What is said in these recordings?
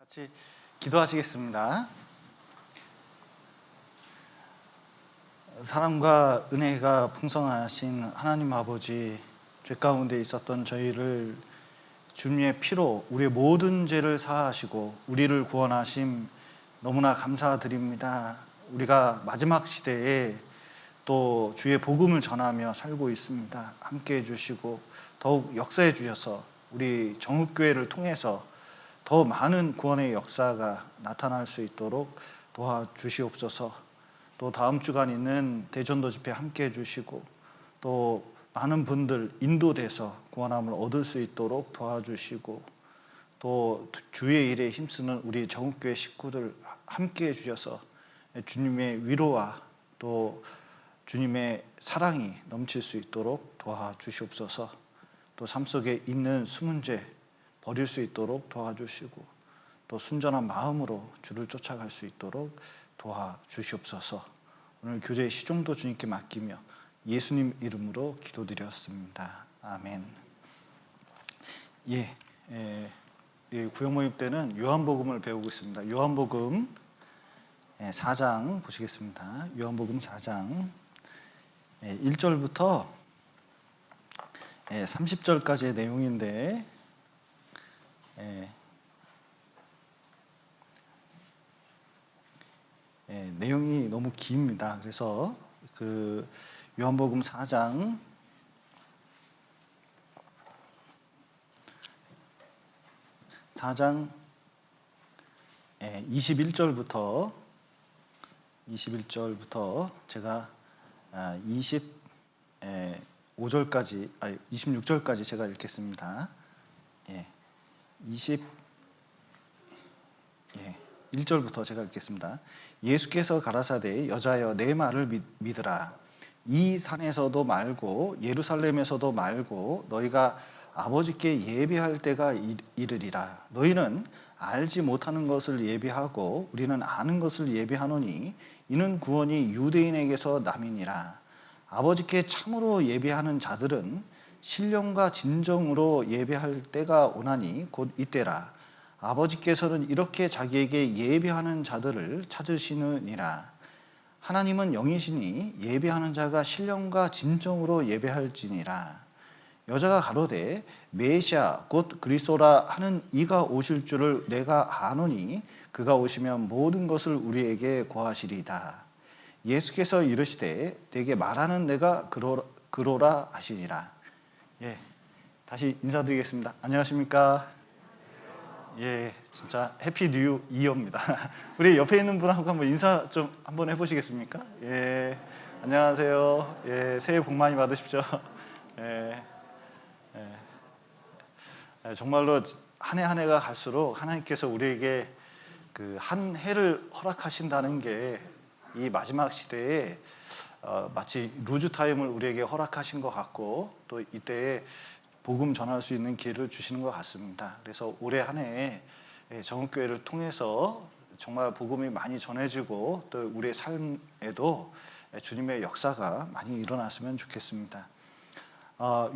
같이 기도하시겠습니다. 사랑과 은혜가 풍성하신 하나님 아버지, 죄 가운데 있었던 저희를 주님의 피로 우리의 모든 죄를 사하시고 우리를 구원하심 너무나 감사드립니다. 우리가 마지막 시대에 또 주의 복음을 전하며 살고 있습니다. 함께 해주시고 더욱 역사해 주셔서 우리 정읍교회를 통해서 더 많은 구원의 역사가 나타날 수 있도록 도와주시옵소서. 또 다음 주간 있는 대전도 집회 함께 해주시고 또 많은 분들 인도돼서 구원함을 얻을 수 있도록 도와주시고 또 주의 일에 힘쓰는 우리 정읍교회 식구들 함께 해주셔서 주님의 위로와 또 주님의 사랑이 넘칠 수 있도록 도와주시옵소서. 또 삶 속에 있는 숨은 죄 버릴 수 있도록 도와주시고 또 순전한 마음으로 주를 쫓아갈 수 있도록 도와주시옵소서. 오늘 교제 시종도 주님께 맡기며 예수님 이름으로 기도드렸습니다. 아멘. 구역 모임 때는 요한복음을 배우고 있습니다. 요한복음 4장 보시겠습니다. 요한복음 4장 1절부터 30절까지의 내용인데 내용이 너무 깁니다. 그래서 그 요한복음 4장 21절부터 제가 26절까지 제가 읽겠습니다. 1절부터 제가 읽겠습니다. 예수께서 가라사대 여자여 내 말을 믿으라. 이 산에서도 말고 예루살렘에서도 말고 너희가 아버지께 예배할 때가 이르리라. 너희는 알지 못하는 것을 예배하고 우리는 아는 것을 예배하노니 이는 구원이 유대인에게서 남이니라. 아버지께 참으로 예배하는 자들은 신령과 진정으로 예배할 때가 오나니 곧 이때라. 아버지께서는 이렇게 자기에게 예배하는 자들을 찾으시느니라. 하나님은 영이시니 예배하는 자가 신령과 진정으로 예배할지니라. 여자가 가로되 메시아 곧 그리스도라 하는 이가 오실 줄을 내가 아노니 그가 오시면 모든 것을 우리에게 고하시리이다. 예수께서 이르시되 내게 말하는 내가 그로라 하시니라. 다시 인사드리겠습니다. 안녕하십니까? 진짜 해피 뉴 이어입니다. 우리 옆에 있는 분하고 한번 인사 좀 한번 해보시겠습니까? 안녕하세요. 새해 복 많이 받으십시오. 정말로 한 해 한 해가 갈수록 하나님께서 우리에게 그 한 해를 허락하신다는 게 이 마지막 시대에 마치 루즈 타임을 우리에게 허락하신 것 같고 또 이때에 복음 전할 수 있는 기회를 주시는 것 같습니다. 그래서 올해 한 해 정읍교회를 통해서 정말 복음이 많이 전해지고 또 우리의 삶에도 주님의 역사가 많이 일어났으면 좋겠습니다.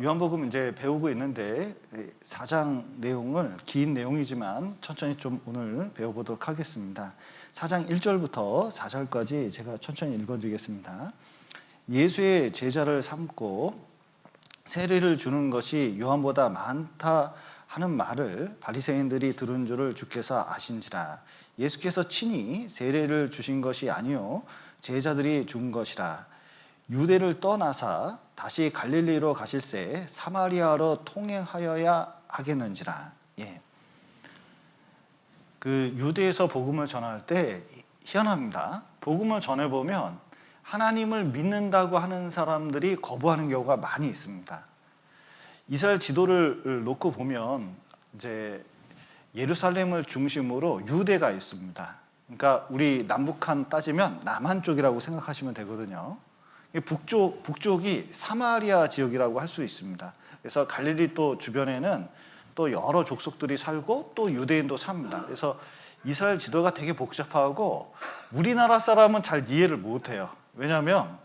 요한복음 이제 배우고 있는데 4장 내용을 긴 내용이지만 천천히 좀 오늘 배워보도록 하겠습니다. 4장 1절부터 4절까지 제가 천천히 읽어드리겠습니다. 예수의 제자를 삼고 세례를 주는 것이 요한보다 많다 하는 말을 바리새인들이 들은 줄을 주께서 아신지라. 예수께서 친히 세례를 주신 것이 아니요 제자들이 준 것이라. 유대를 떠나사 다시 갈릴리로 가실새 사마리아로 통행하여야 하겠는지라. 그 유대에서 복음을 전할 때 희한합니다. 복음을 전해보면 하나님을 믿는다고 하는 사람들이 거부하는 경우가 많이 있습니다. 이스라엘 지도를 놓고 보면 이제 예루살렘을 중심으로 유대가 있습니다. 그러니까 우리 남북한 따지면 남한 쪽이라고 생각하시면 되거든요. 북쪽이 사마리아 지역이라고 할 수 있습니다. 그래서 갈릴리 또 주변에는 또 여러 족속들이 살고 또 유대인도 삽니다. 그래서 이스라엘 지도가 되게 복잡하고 우리나라 사람은 잘 이해를 못해요. 왜냐하면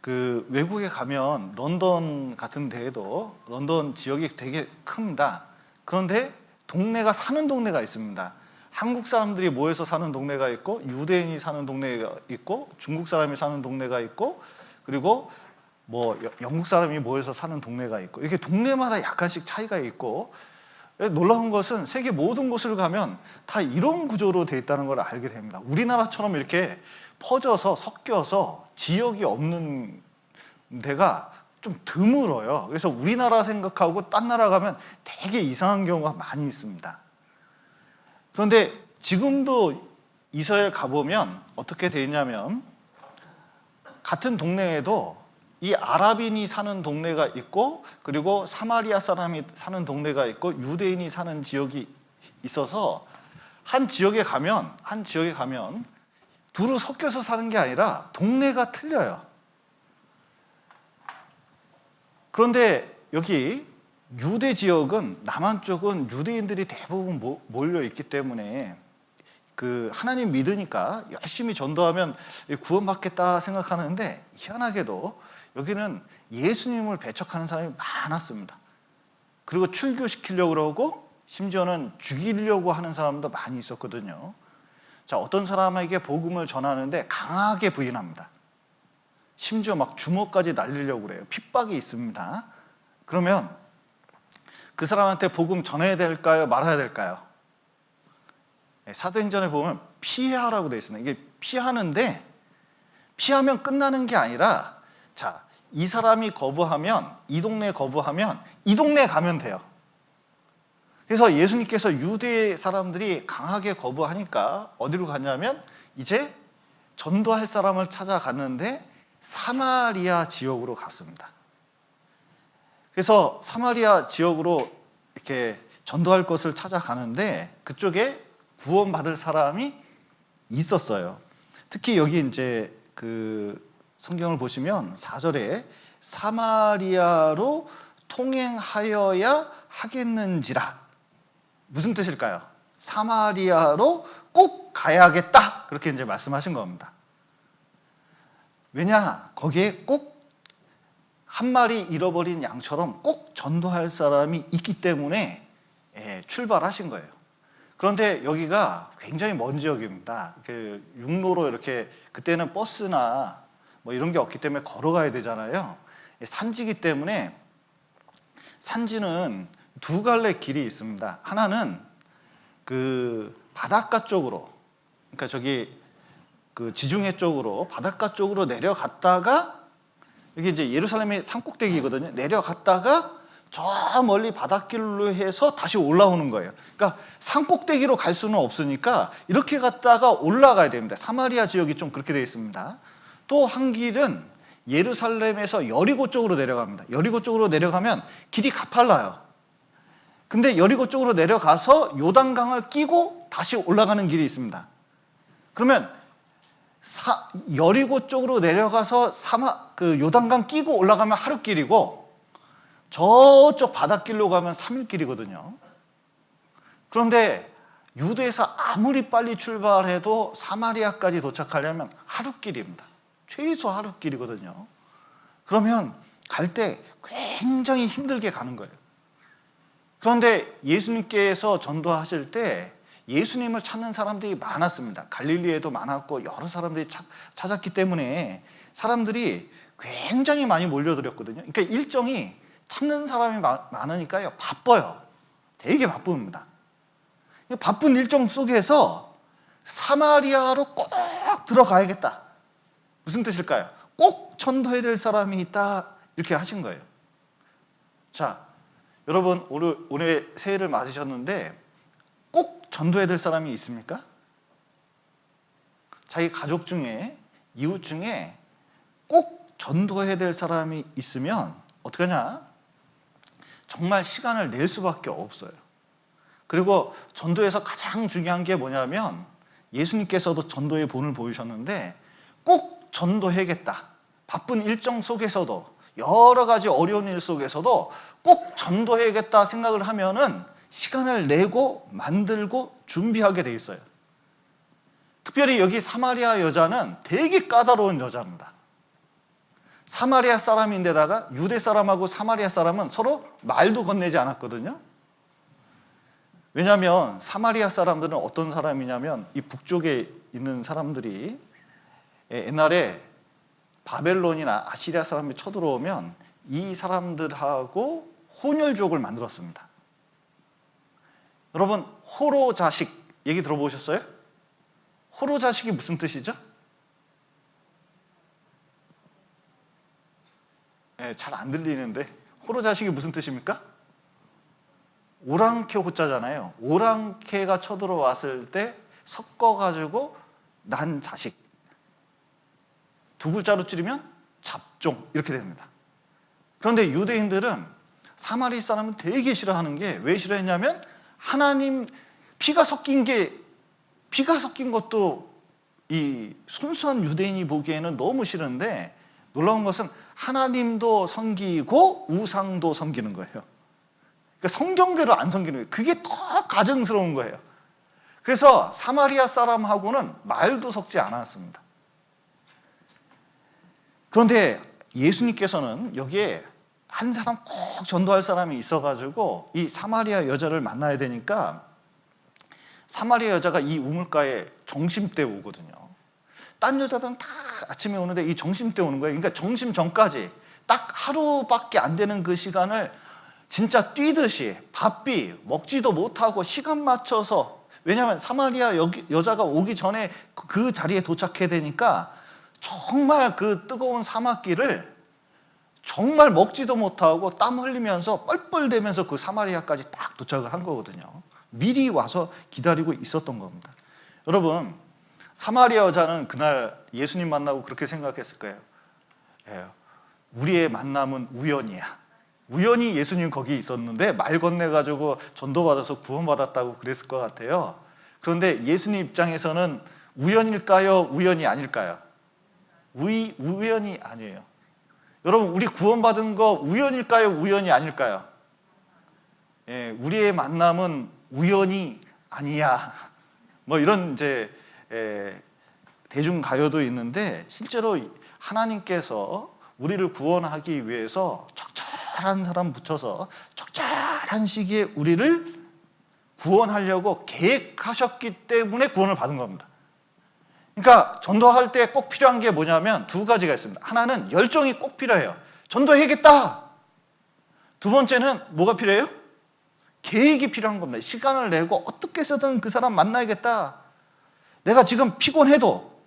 그 외국에 가면 런던 같은 데에도 런던 지역이 되게 큽니다. 그런데 동네가 사는 동네가 있습니다. 한국 사람들이 모여서 사는 동네가 있고, 유대인이 사는 동네가 있고, 중국 사람이 사는 동네가 있고, 그리고 뭐 영국 사람이 모여서 사는 동네가 있고, 이렇게 동네마다 약간씩 차이가 있고, 놀라운 것은 세계 모든 곳을 가면 다 이런 구조로 되어 있다는 걸 알게 됩니다. 우리나라처럼 이렇게 퍼져서 섞여서 지역이 없는 데가 좀 드물어요. 그래서 우리나라 생각하고 딴 나라 가면 되게 이상한 경우가 많이 있습니다. 그런데 지금도 이스라엘 가보면 어떻게 되어 있냐면, 같은 동네에도 이 아랍인이 사는 동네가 있고, 그리고 사마리아 사람이 사는 동네가 있고, 유대인이 사는 지역이 있어서 한 지역에 가면 두루 섞여서 사는 게 아니라 동네가 틀려요. 그런데 여기 유대 지역은, 남한 쪽은 유대인들이 대부분 몰려 있기 때문에 그 하나님 믿으니까 열심히 전도하면 구원받겠다 생각하는데, 희한하게도 여기는 예수님을 배척하는 사람이 많았습니다. 그리고 출교시키려고 그러고 심지어는 죽이려고 하는 사람도 많이 있었거든요. 자, 어떤 사람에게 복음을 전하는데 강하게 부인합니다. 심지어 막 주먹까지 날리려고 그래요. 핍박이 있습니다. 그러면 그 사람한테 복음 전해야 될까요? 말아야 될까요? 사도행전에 보면 피하라고 되어 있습니다. 이게 피하는데, 피하면 끝나는 게 아니라, 자, 이 사람이 거부하면, 이 동네 거부하면 이 동네 가면 돼요. 그래서 예수님께서 유대 사람들이 강하게 거부하니까 어디로 갔냐면, 이제 전도할 사람을 찾아갔는데 사마리아 지역으로 갔습니다. 그래서 사마리아 지역으로 이렇게 전도할 것을 찾아가는데, 그쪽에 구원받을 사람이 있었어요. 특히 여기 이제 그 성경을 보시면 4절에 사마리아로 통행하여야 하겠는지라. 무슨 뜻일까요? 사마리아로 꼭 가야겠다, 그렇게 이제 말씀하신 겁니다. 왜냐, 거기에 꼭 한 마리 잃어버린 양처럼 꼭 전도할 사람이 있기 때문에 출발하신 거예요. 그런데 여기가 굉장히 먼 지역입니다. 육로로 이렇게, 그때는 버스나 뭐 이런 게 없기 때문에 걸어가야 되잖아요. 산지기 때문에, 산지는 두 갈래 길이 있습니다. 하나는 그 바닷가 쪽으로, 그러니까 저기 그 지중해 쪽으로, 바닷가 쪽으로 내려갔다가, 여기 이제 예루살렘의 산꼭대기거든요. 내려갔다가 저 멀리 바닷길로 해서 다시 올라오는 거예요. 그러니까 산꼭대기로 갈 수는 없으니까 이렇게 갔다가 올라가야 됩니다. 사마리아 지역이 좀 그렇게 되어 있습니다. 또 한 길은 예루살렘에서 여리고 쪽으로 내려갑니다. 여리고 쪽으로 내려가면 길이 가팔라요. 근데 여리고 쪽으로 내려가서 요단강을 끼고 다시 올라가는 길이 있습니다. 그러면 여리고 쪽으로 내려가서 그 요단강 끼고 올라가면 하루길이고, 저쪽 바닷길로 가면 3일길이거든요. 그런데 유대에서 아무리 빨리 출발해도 사마리아까지 도착하려면 하루길입니다. 최소 하루길이거든요. 그러면 갈 때 굉장히 힘들게 가는 거예요. 그런데 예수님께서 전도하실 때 예수님을 찾는 사람들이 많았습니다. 갈릴리에도 많았고 여러 사람들이 찾았기 때문에 사람들이 굉장히 많이 몰려들었거든요. 그러니까 일정이, 찾는 사람이 많으니까요, 바빠요. 되게 바쁩니다. 바쁜 일정 속에서 사마리아로 꼭 들어가야겠다. 무슨 뜻일까요? 꼭 전도해야 될 사람이 있다, 이렇게 하신 거예요. 자, 여러분 올해 새해를 맞으셨는데 꼭 전도해야 될 사람이 있습니까? 자기 가족 중에, 이웃 중에 꼭 전도해야 될 사람이 있으면 어떻게 하냐? 정말 시간을 낼 수밖에 없어요. 그리고 전도에서 가장 중요한 게 뭐냐면, 예수님께서도 전도의 본을 보이셨는데 꼭 전도해야겠다. 바쁜 일정 속에서도, 여러 가지 어려운 일 속에서도 꼭 전도해야겠다 생각을 하면은 시간을 내고 만들고 준비하게 돼 있어요. 특별히 여기 사마리아 여자는 되게 까다로운 여자입니다. 사마리아 사람인데다가 유대 사람하고 사마리아 사람은 서로 말도 건네지 않았거든요. 왜냐하면 사마리아 사람들은 어떤 사람이냐면 이 북쪽에 있는 사람들이 옛날에 바벨론이나 아시리아 사람이 쳐들어오면 이 사람들하고 혼혈족을 만들었습니다. 여러분, 호로 자식 얘기 들어보셨어요? 호로 자식이 무슨 뜻이죠? 잘 안 들리는데 호로 자식이 무슨 뜻입니까? 오랑캐 호자잖아요. 오랑캐가 쳐들어왔을 때 섞어가지고 난 자식. 두 글자로 줄이면 잡종 이렇게 됩니다. 그런데 유대인들은 사마리 사람은 되게 싫어하는 게, 왜 싫어했냐면 하나님 피가 섞인 것도 이 순수한 유대인이 보기에는 너무 싫은데, 놀라운 것은 하나님도 섬기고 우상도 섬기는 거예요. 그러니까 성경대로 안 섬기는 거예요. 그게 더 가증스러운 거예요. 그래서 사마리아 사람하고는 말도 섞지 않았습니다. 그런데 예수님께서는 여기에 한 사람 꼭 전도할 사람이 있어가지고 이 사마리아 여자를 만나야 되니까, 사마리아 여자가 이 우물가에 점심때 오거든요. 딴 여자들은 다 아침에 오는데 이 점심때 오는 거예요. 그러니까 점심 전까지 딱 하루밖에 안 되는 그 시간을 진짜 뛰듯이 바삐 먹지도 못하고 시간 맞춰서, 왜냐하면 사마리아 여자가 오기 전에 그 자리에 도착해야 되니까 정말 그 뜨거운 사막길을 정말 먹지도 못하고 땀 흘리면서 뻘뻘대면서 그 사마리아까지 딱 도착을 한 거거든요. 미리 와서 기다리고 있었던 겁니다. 여러분, 사마리아 여자는 그날 예수님 만나고 그렇게 생각했을 거예요. 우리의 만남은 우연이야. 우연히 예수님 거기 있었는데 말 건네가지고 전도받아서 구원받았다고 그랬을 것 같아요. 그런데 예수님 입장에서는 우연일까요? 우연이 아닐까요? 우연이 아니에요. 여러분, 우리 구원받은 거 우연일까요? 우연이 아닐까요? 우리의 만남은 우연이 아니야. 뭐 이런 이제 대중가요도 있는데, 실제로 하나님께서 우리를 구원하기 위해서 적절한 사람 붙여서 적절한 시기에 우리를 구원하려고 계획하셨기 때문에 구원을 받은 겁니다. 그러니까 전도할 때 꼭 필요한 게 뭐냐면 두 가지가 있습니다. 하나는 열정이 꼭 필요해요. 전도해야겠다. 두 번째는 뭐가 필요해요? 계획이 필요한 겁니다. 시간을 내고 어떻게 해서든 그 사람 만나야겠다. 내가 지금 피곤해도,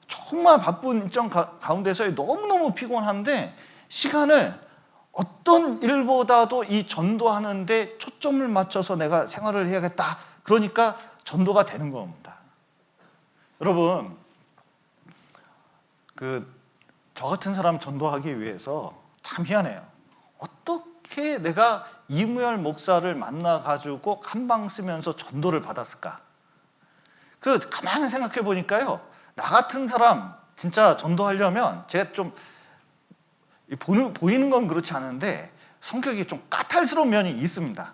정말 바쁜 일정 가운데서 너무너무 피곤한데 시간을 어떤 일보다도 이 전도하는데 초점을 맞춰서 내가 생활을 해야겠다. 그러니까 전도가 되는 겁니다. 여러분, 저 같은 사람 전도하기 위해서 참 희한해요. 어떻게 내가 이무열 목사를 만나가지고 한방 쓰면서 전도를 받았을까? 그래서 가만히 생각해 보니까요, 나 같은 사람 진짜 전도하려면 제가 좀 보이는 건 그렇지 않은데 성격이 좀 까탈스러운 면이 있습니다.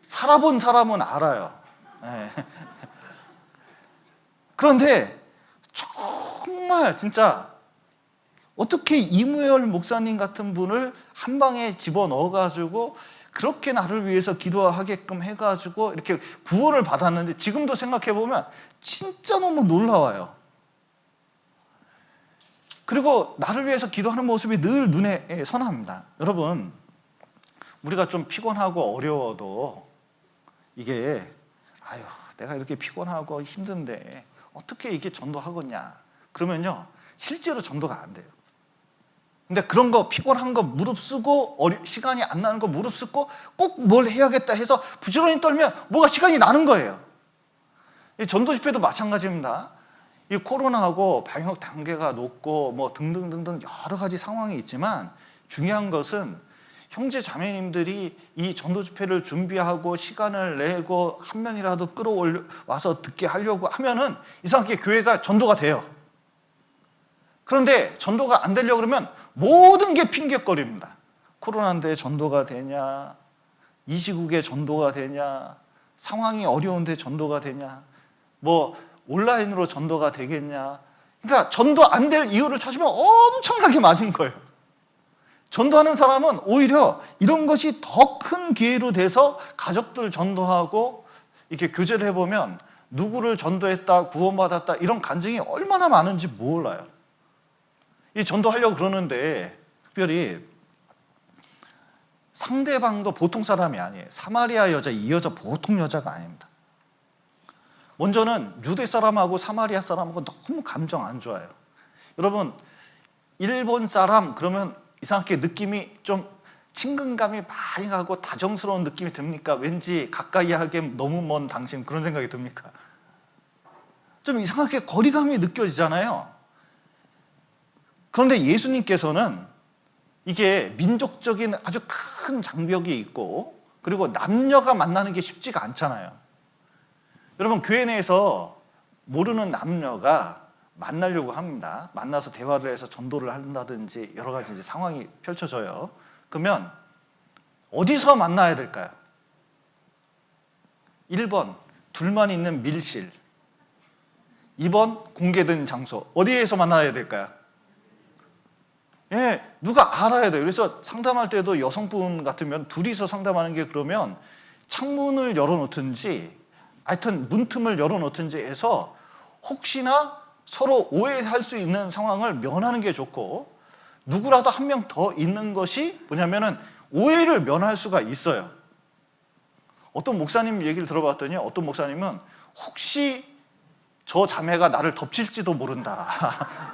살아본 사람은 알아요. 그런데 정말 진짜 어떻게 이무열 목사님 같은 분을 한 방에 집어넣어가지고 그렇게 나를 위해서 기도하게끔 해가지고 이렇게 구원을 받았는데, 지금도 생각해보면 진짜 너무 놀라워요. 그리고 나를 위해서 기도하는 모습이 늘 눈에 선합니다. 여러분, 우리가 좀 피곤하고 어려워도 이게 내가 이렇게 피곤하고 힘든데 어떻게 이게 전도하겠냐, 그러면요 실제로 전도가 안 돼요. 근데 그런 거, 피곤한 거 무릅쓰고 시간이 안 나는 거 무릅쓰고 꼭 뭘 해야겠다 해서 부지런히 떨면 뭐가 시간이 나는 거예요. 이 전도 집회도 마찬가지입니다. 이 코로나하고 방역 단계가 높고 뭐 등등등등 여러 가지 상황이 있지만, 중요한 것은 형제 자매님들이 이 전도 집회를 준비하고 시간을 내고 한 명이라도 끌어와서 듣게 하려고 하면은 이상하게 교회가 전도가 돼요. 그런데 전도가 안 되려고 그러면 모든 게 핑계거리입니다. 코로나인데 전도가 되냐, 이 시국에 전도가 되냐, 상황이 어려운데 전도가 되냐, 뭐 온라인으로 전도가 되겠냐. 그러니까 전도 안 될 이유를 찾으면 엄청나게 맞은 거예요. 전도하는 사람은 오히려 이런 것이 더 큰 기회로 돼서 가족들 전도하고 이렇게 교제를 해보면 누구를 전도했다, 구원받았다 이런 간증이 얼마나 많은지 몰라요. 이 전도하려고 그러는데 특별히 상대방도 보통 사람이 아니에요. 사마리아 여자, 이 여자 보통 여자가 아닙니다. 먼저는 유대 사람하고 사마리아 사람하고 너무 감정 안 좋아요. 여러분, 일본 사람 그러면 이상하게 느낌이 좀 친근감이 많이 가고 다정스러운 느낌이 듭니까? 왠지 가까이 하기엔 너무 먼 당신, 그런 생각이 듭니까? 좀 이상하게 거리감이 느껴지잖아요. 그런데 예수님께서는 이게 민족적인 아주 큰 장벽이 있고, 그리고 남녀가 만나는 게 쉽지가 않잖아요. 여러분, 교회 내에서 모르는 남녀가 만나려고 합니다. 만나서 대화를 해서 전도를 한다든지 여러 가지 이제 상황이 펼쳐져요. 그러면 어디서 만나야 될까요? 1번, 둘만 있는 밀실. 2번, 공개된 장소. 어디에서 만나야 될까요? 예, 누가 알아야 돼요. 그래서 상담할 때도 여성분 같으면 둘이서 상담하는 게, 그러면 창문을 열어놓든지 하여튼 문틈을 열어놓든지 해서 혹시나 서로 오해할 수 있는 상황을 면하는 게 좋고, 누구라도 한 명 더 있는 것이 뭐냐면은 오해를 면할 수가 있어요. 어떤 목사님 얘기를 들어봤더니 어떤 목사님은 혹시 저 자매가 나를 덮칠지도 모른다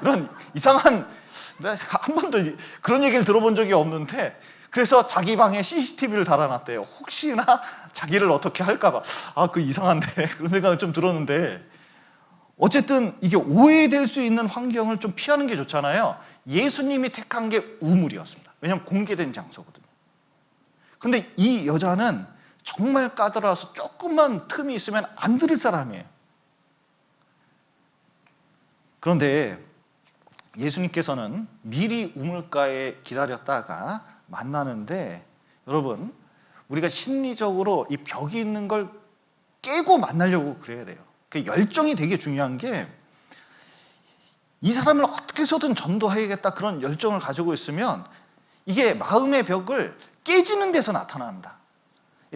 이런 이상한, 한 번도 그런 얘기를 들어본 적이 없는데, 그래서 자기 방에 CCTV를 달아놨대요. 혹시나 자기를 어떻게 할까봐. 그 이상한데 그런 생각은 좀 들었는데, 어쨌든 이게 오해될 수 있는 환경을 좀 피하는 게 좋잖아요. 예수님이 택한 게 우물이었습니다. 왜냐하면 공개된 장소거든요. 근데 이 여자는 정말 까다로워서 조금만 틈이 있으면 안 들을 사람이에요. 그런데 예수님께서는 미리 우물가에 기다렸다가 만나는데, 여러분, 우리가 심리적으로 이 벽이 있는 걸 깨고 만나려고 그래야 돼요. 그 열정이 되게 중요한 게, 이 사람을 어떻게 해서든 전도해야겠다 그런 열정을 가지고 있으면 이게 마음의 벽을 깨지는 데서 나타납니다.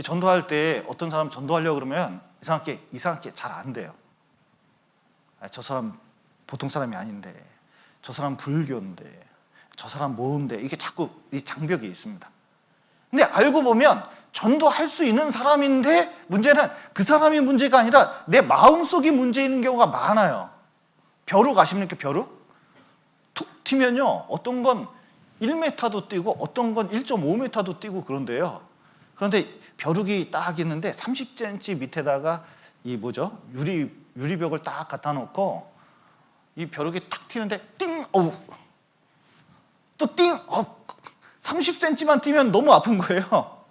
전도할 때 어떤 사람 전도하려고 그러면 이상하게 잘 안 돼요. 저 사람 보통 사람이 아닌데, 저 사람 불교인데, 저 사람 뭐인데, 이게 자꾸 이 장벽이 있습니다. 근데 알고 보면 전도할 수 있는 사람인데, 문제는 그 사람이 문제가 아니라 내 마음속이 문제 있는 경우가 많아요. 벼룩 아십니까? 벼룩? 툭 튀면요, 어떤 건 1m도 뛰고 어떤 건 1.5m도 뛰고 그런데요. 그런데 벼룩이 딱 있는데 30cm 밑에다가 이 유리벽을 딱 갖다 놓고 이 벼룩이 탁 튀는데 띵! 어우! 또 띵! 30cm만 뛰면 너무 아픈 거예요.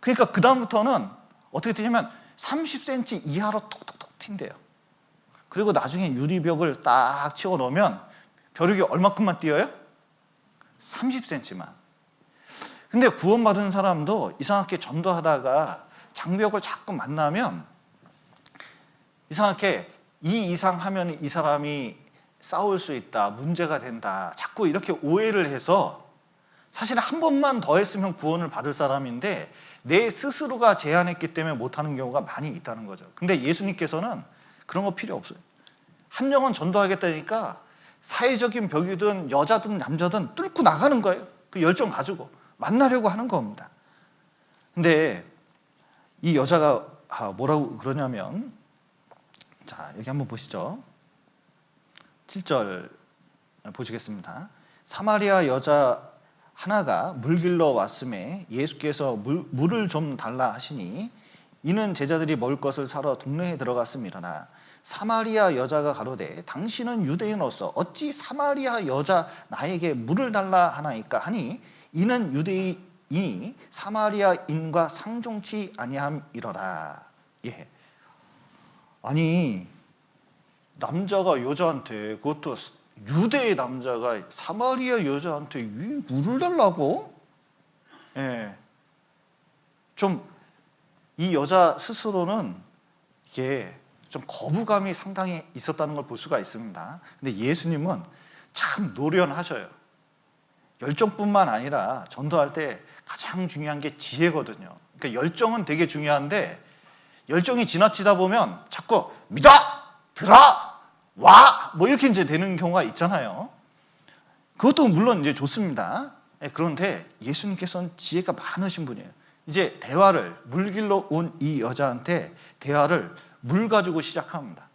그러니까 그 다음부터는 어떻게 되냐면 30cm 이하로 톡톡톡 튄대요. 그리고 나중에 유리벽을 딱 치워 놓으면 벼룩이 얼마큼만 뛰어요? 30cm만. 근데 구원받은 사람도 이상하게 전도하다가 장벽을 자꾸 만나면 이상하게 이 이상 하면 이 사람이 싸울 수 있다, 문제가 된다, 자꾸 이렇게 오해를 해서, 사실은 한 번만 더 했으면 구원을 받을 사람인데 내 스스로가 제한했기 때문에 못하는 경우가 많이 있다는 거죠. 근데 예수님께서는 그런 거 필요 없어요. 한 영혼 전도하겠다니까 사회적인 벽이든 여자든 남자든 뚫고 나가는 거예요. 그 열정 가지고 만나려고 하는 겁니다. 근데 이 여자가 뭐라고 그러냐면, 자, 여기 한번 보시죠. 7절 보시겠습니다. 사마리아 여자 하나가 물 길러 왔음에 예수께서 물을 좀 달라 하시니, 이는 제자들이 먹을 것을 사러 동네에 들어갔음이러나 사마리아 여자가 가로되 당신은 유대인으로서 어찌 사마리아 여자 나에게 물을 달라 하나이까 하니, 이는 유대인이 사마리아인과 상종치 아니함이러라. 예. 아니, 남자가 여자한테, 그것도 유대의 남자가 사마리아 여자한테 물을 달라고? 예. 좀 이 여자 스스로는 이게 좀 거부감이 상당히 있었다는 걸 볼 수가 있습니다. 근데 예수님은 참 노련하셔요. 열정뿐만 아니라 전도할 때 가장 중요한 게 지혜거든요. 그러니까 열정은 되게 중요한데 열정이 지나치다 보면 자꾸 믿어! 들어! 와! 뭐 이렇게 이제 되는 경우가 있잖아요. 그것도 물론 이제 좋습니다. 그런데 예수님께서는 지혜가 많으신 분이에요. 이제 대화를, 물 길러 온 이 여자한테 대화를 물 가지고 시작합니다.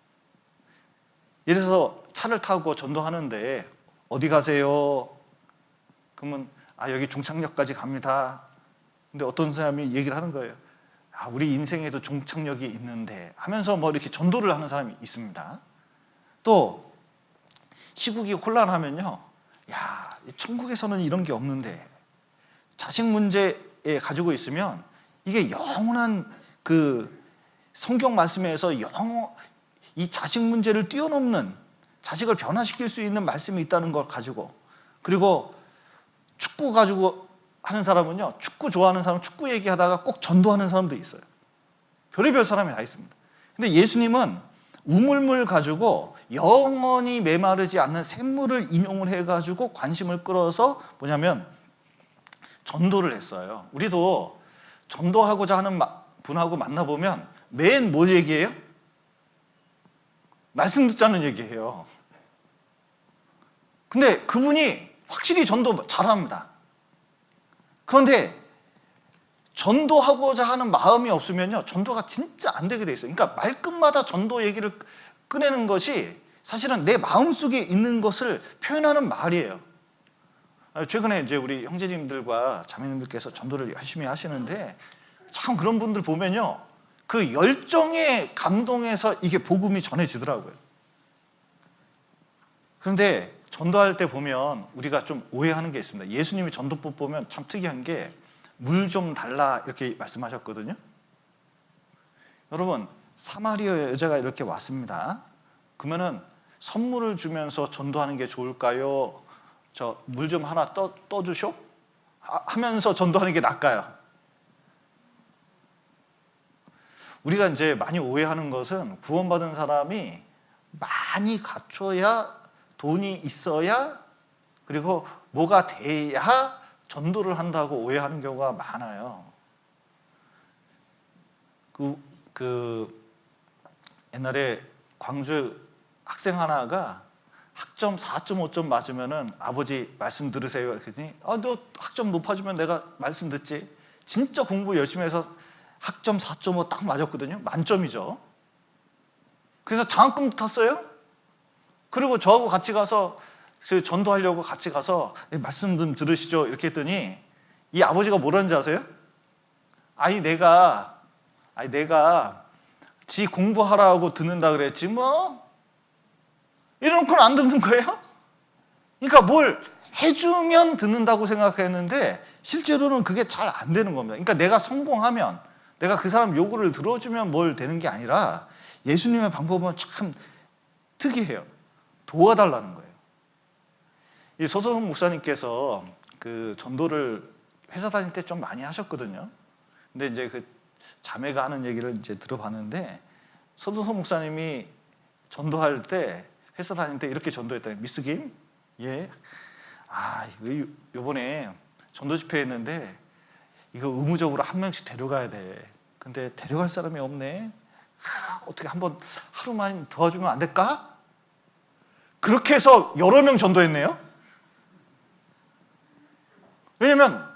예를 들어서 차를 타고 전도하는데 어디 가세요? 그러면 여기 종착역까지 갑니다. 근데 어떤 사람이 얘기를 하는 거예요. 우리 인생에도 종착역이 있는데 하면서 뭐 이렇게 전도를 하는 사람이 있습니다. 또 시국이 혼란하면요, 천국에서는 이런 게 없는데 자식 문제에 가지고 있으면 이게 영원한 그 성경 말씀에서 이 자식 문제를 뛰어넘는, 자식을 변화시킬 수 있는 말씀이 있다는 걸 가지고, 그리고 축구 가지고 하는 사람은요, 축구 좋아하는 사람 축구 얘기하다가 꼭 전도하는 사람도 있어요. 별의별 사람이 다 있습니다. 근데 예수님은 우물물 가지고 영원히 메마르지 않는 샘물을 인용을 해가지고 관심을 끌어서 뭐냐면 전도를 했어요. 우리도 전도하고자 하는 분하고 만나보면 맨 뭐 얘기해요? 말씀 듣자는 얘기해요. 근데 그분이 확실히 전도 잘합니다. 그런데 전도하고자 하는 마음이 없으면요, 전도가 진짜 안 되게 돼 있어요. 그러니까 말끝마다 전도 얘기를 꺼내는 것이 사실은 내 마음속에 있는 것을 표현하는 말이에요. 최근에 이제 우리 형제님들과 자매님들께서 전도를 열심히 하시는데 참 그런 분들 보면요, 그 열정에 감동해서 이게 복음이 전해지더라고요. 그런데 전도할 때 보면 우리가 좀 오해하는 게 있습니다. 예수님이 전도법 보면 참 특이한 게 물 좀 달라 이렇게 말씀하셨거든요. 여러분, 사마리아 여자가 이렇게 왔습니다. 그러면은 선물을 주면서 전도하는 게 좋을까요? 저 물 좀 하나 떠주쇼? 하면서 전도하는 게 나을까요? 우리가 이제 많이 오해하는 것은 구원받은 사람이 많이 갖춰야, 돈이 있어야, 그리고 뭐가 돼야 전도를 한다고 오해하는 경우가 많아요. 옛날에 광주 학생 하나가 학점 4.5점 맞으면은 아버지 말씀 들으세요. 그랬더니 너 학점 높아지면 내가 말씀 듣지. 진짜 공부 열심히 해서 학점 4.5 딱 맞았거든요. 만점이죠. 그래서 장학금도 탔어요. 그리고 저하고 같이 가서 전도하려고 같이 가서 말씀 좀 들으시죠 이렇게 했더니 이 아버지가 뭐라는지 아세요? 내가 지 공부하라고 듣는다 그랬지 뭐 이러놓고는 안 듣는 거예요. 그러니까 뭘 해주면 듣는다고 생각했는데 실제로는 그게 잘 안 되는 겁니다. 그러니까 내가 성공하면, 내가 그 사람 요구를 들어주면 뭘 되는 게 아니라 예수님의 방법은 참 특이해요. 도와달라는 거예요. 이 서소석 목사님께서 그 전도를 회사 다닐 때 좀 많이 하셨거든요. 근데 이제 그 자매가 하는 얘기를 이제 들어봤는데 서소석 목사님이 전도할 때 회사 다닐 때 이렇게 전도했다니. 미스 김, 요번에 전도 집회 했는데 이거 의무적으로 한 명씩 데려가야 돼. 근데 데려갈 사람이 없네. 어떻게 한번 하루만 도와주면 안 될까? 그렇게 해서 여러 명 전도했네요. 왜냐면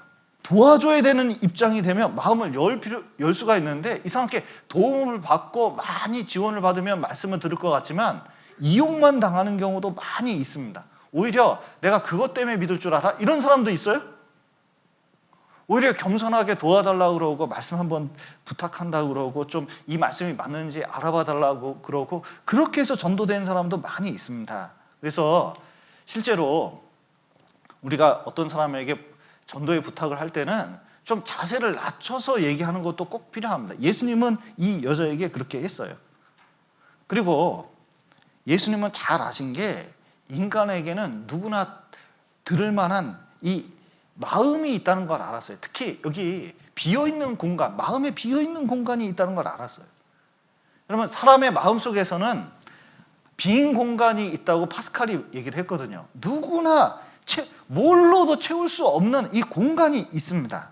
도와줘야 되는 입장이 되면 마음을 열 수가 있는데 이상하게 도움을 받고 많이 지원을 받으면 말씀을 들을 것 같지만 이용만 당하는 경우도 많이 있습니다. 오히려 내가 그것 때문에 믿을 줄 알아? 이런 사람도 있어요. 오히려 겸손하게 도와달라고 그러고 말씀 한번 부탁한다고 그러고 좀 이 말씀이 맞는지 알아봐 달라고 그러고 그렇게 해서 전도된 사람도 많이 있습니다. 그래서 실제로 우리가 어떤 사람에게 전도의 부탁을 할 때는 좀 자세를 낮춰서 얘기하는 것도 꼭 필요합니다. 예수님은 이 여자에게 그렇게 했어요. 그리고 예수님은 잘 아신 게 인간에게는 누구나 들을 만한 이 마음이 있다는 걸 알았어요. 특히 여기 비어있는 공간, 마음에 비어있는 공간이 있다는 걸 알았어요. 여러분, 사람의 마음속에서는 빈 공간이 있다고 파스칼이 얘기를 했거든요. 누구나 뭘로도 채울 수 없는 이 공간이 있습니다.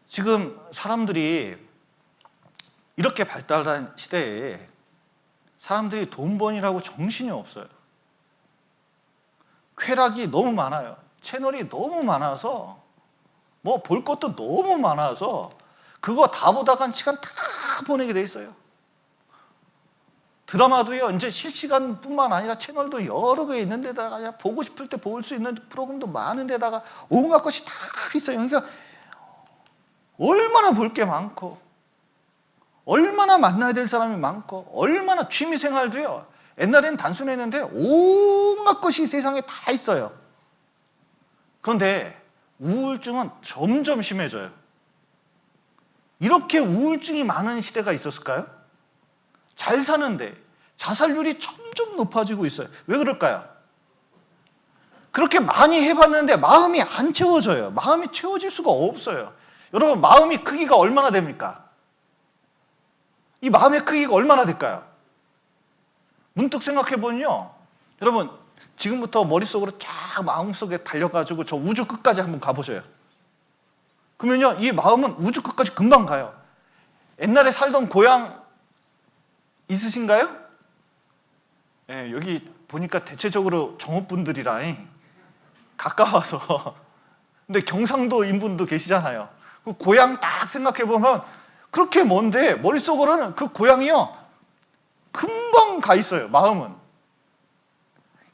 지금 사람들이 이렇게 발달한 시대에 사람들이 돈 번이라고 정신이 없어요. 쾌락이 너무 많아요. 채널이 너무 많아서 뭐 볼 것도 너무 많아서 그거 다 보다가 시간 다 보내게 돼 있어요. 드라마도요, 이제 실시간뿐만 아니라 채널도 여러 개 있는 데다가 그냥 보고 싶을 때 볼 수 있는 프로그램도 많은 데다가 온갖 것이 다 있어요. 그러니까 얼마나 볼 게 많고 얼마나 만나야 될 사람이 많고 얼마나 취미생활도요, 옛날에는 단순했는데 온갖 것이 세상에 다 있어요. 그런데 우울증은 점점 심해져요. 이렇게 우울증이 많은 시대가 있었을까요? 잘 사는데 자살률이 점점 높아지고 있어요. 왜 그럴까요? 그렇게 많이 해봤는데 마음이 안 채워져요. 마음이 채워질 수가 없어요. 여러분, 마음이 크기가 얼마나 됩니까? 이 마음의 크기가 얼마나 될까요? 문득 생각해보면요, 여러분 지금부터 머릿속으로 쫙 마음속에 달려가지고 저 우주 끝까지 한번 가보셔요. 그러면요, 이 마음은 우주 끝까지 금방 가요. 옛날에 살던 고향 있으신가요? 예, 여기 보니까 대체적으로 정읍분들이라 가까워서 근데 경상도 인분도 계시잖아요. 그 고향 딱 생각해보면 그렇게 먼데 머릿속으로는 그 고향이요 금방 가 있어요. 마음은.